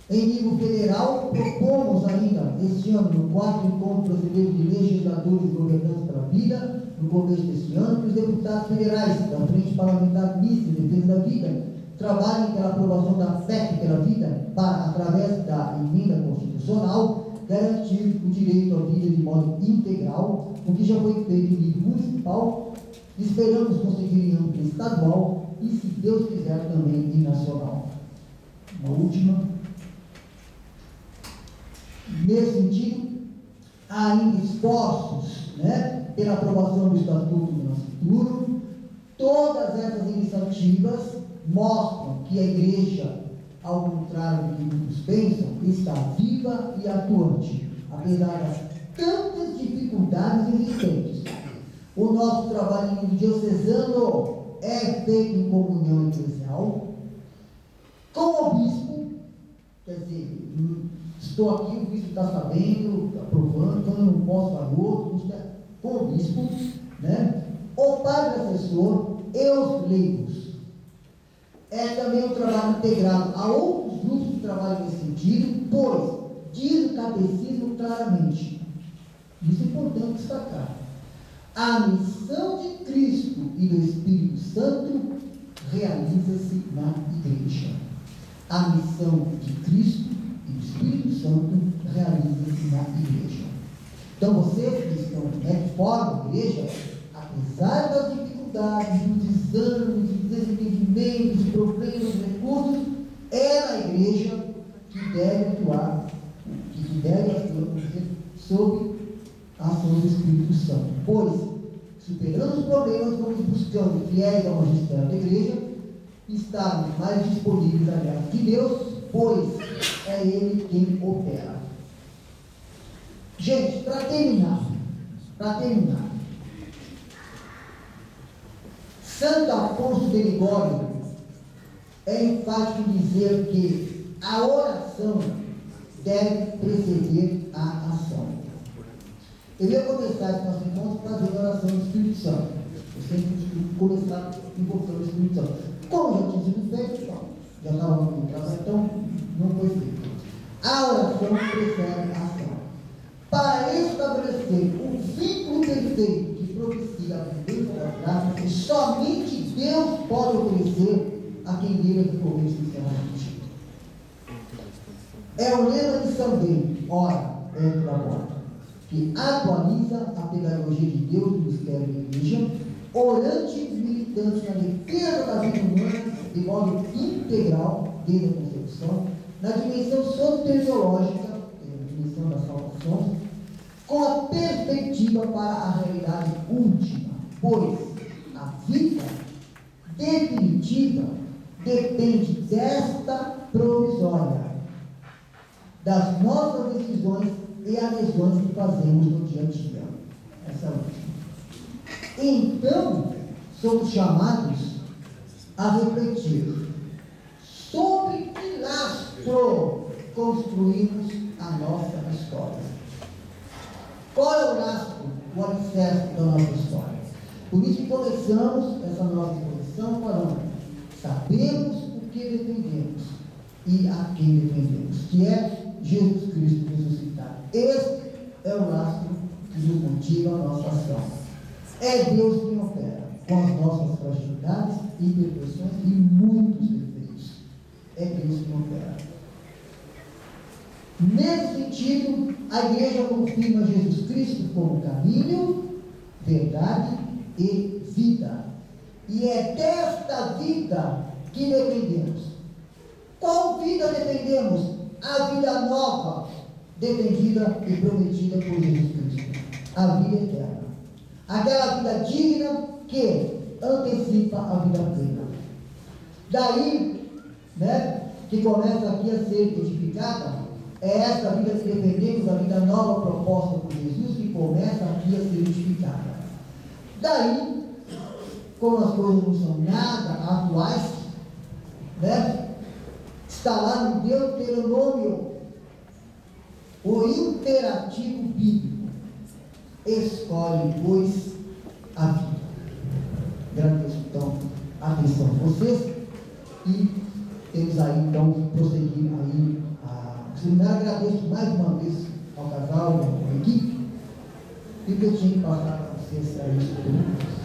em nível federal, propomos ainda, este ano, no 4º Encontro Brasileiro de Legisladores e Governantes pela Vida, no começo deste ano, que os deputados federais da Frente Parlamentar Mista de Defesa da Vida trabalhem pela aprovação da PEC pela vida para, através da emenda constitucional, garantir o direito à vida de modo integral, o que já foi feito em nível municipal. Esperamos conseguir em âmbito estadual e, se Deus quiser, também em nacional. Uma última. Nesse sentido, há ainda esforços, pela aprovação do Estatuto do Nascituro. Todas essas iniciativas mostram que a Igreja, ao contrário do que muitos pensam, está viva e atuante, apesar das tantas dificuldades existentes. O nosso trabalho diocesano é feito em comunhão eclesial, com o bispo, quer dizer, estou aqui, o bispo está sabendo, está aprovando, quando eu não posso falar outro, com o bispo, o padre assessor e os leigos. É também um trabalho integrado a outros grupos que trabalham nesse sentido, pois diz o catecismo claramente, isso é importante destacar, a missão de Cristo e do Espírito Santo realiza-se na Igreja. A missão de Cristo e do Espírito Santo realiza-se na Igreja. Então, vocês que estão fora da Igreja, apesar das dificuldades, dos desânimos, dos desentendimentos, dos problemas, dos recursos, é na Igreja que deve atuar, que deve atuar sob a ação do Espírito Santo. Pois, superando os problemas, vamos buscando fiéis ao magistério da Igreja, estarmos mais disponíveis à graça de Deus, pois é Ele quem opera. Gente, para terminar, Santo Afonso de Ligório é enfático dizer que a oração deve preceder a ação. Eu ia começar esse nosso encontro fazendo a oração do Espírito Santo. Eu sempre começar invocando o Espírito Santo. Como já tinha sido feito, já estava no trabalho, então não foi feito. A oração precede a ação. Para estabelecer um vínculo perfeito que propicia a vivência das graças que somente Deus pode oferecer a quem dele recorrer sinceramente. É o lema de São Bento, ora, entra a morte, que atualiza a pedagogia de Deus no mistério da Igreja, orante e militante na defesa da vida humana de modo integral, desde a concepção, na dimensão soteriológica, na dimensão da salvação, com a perspectiva para a realidade última, pois a vida definitiva depende desta provisória, das nossas decisões e adesões que fazemos no dia a dia. Essa é a última. Então, somos chamados a refletir sobre que lastro construímos a nossa história. Qual é o lastro, o alicerce da nossa história? Por isso que começamos essa nossa exposição falando, sabemos o que defendemos e a quem defendemos, que é Jesus Cristo ressuscitado. Esse é o lastro que nos motiva a nossa ação. É Deus quem opera com as nossas fragilidades, imperfeições e muitos defeitos. É Deus quem opera. Nesse sentido, a Igreja confirma Jesus Cristo como caminho, verdade e vida. E é desta vida que dependemos. Qual vida dependemos? A vida nova, defendida e prometida por Jesus Cristo. A vida eterna. Aquela vida digna que antecipa a vida plena. Daí, que começa aqui a ser edificada, é essa vida que dependemos, a vida nova proposta por Jesus, que começa aqui a ser edificada. Daí, como as coisas não são nada atuais, está lá no Deuteronômio o imperativo bíblico: escolhe, pois, a vida. Agradeço, então, a atenção de vocês e temos aí, então, prosseguir aí. Primeiro, agradeço mais uma vez ao casal, à equipe, e que eu tinha que passar para vocês aí.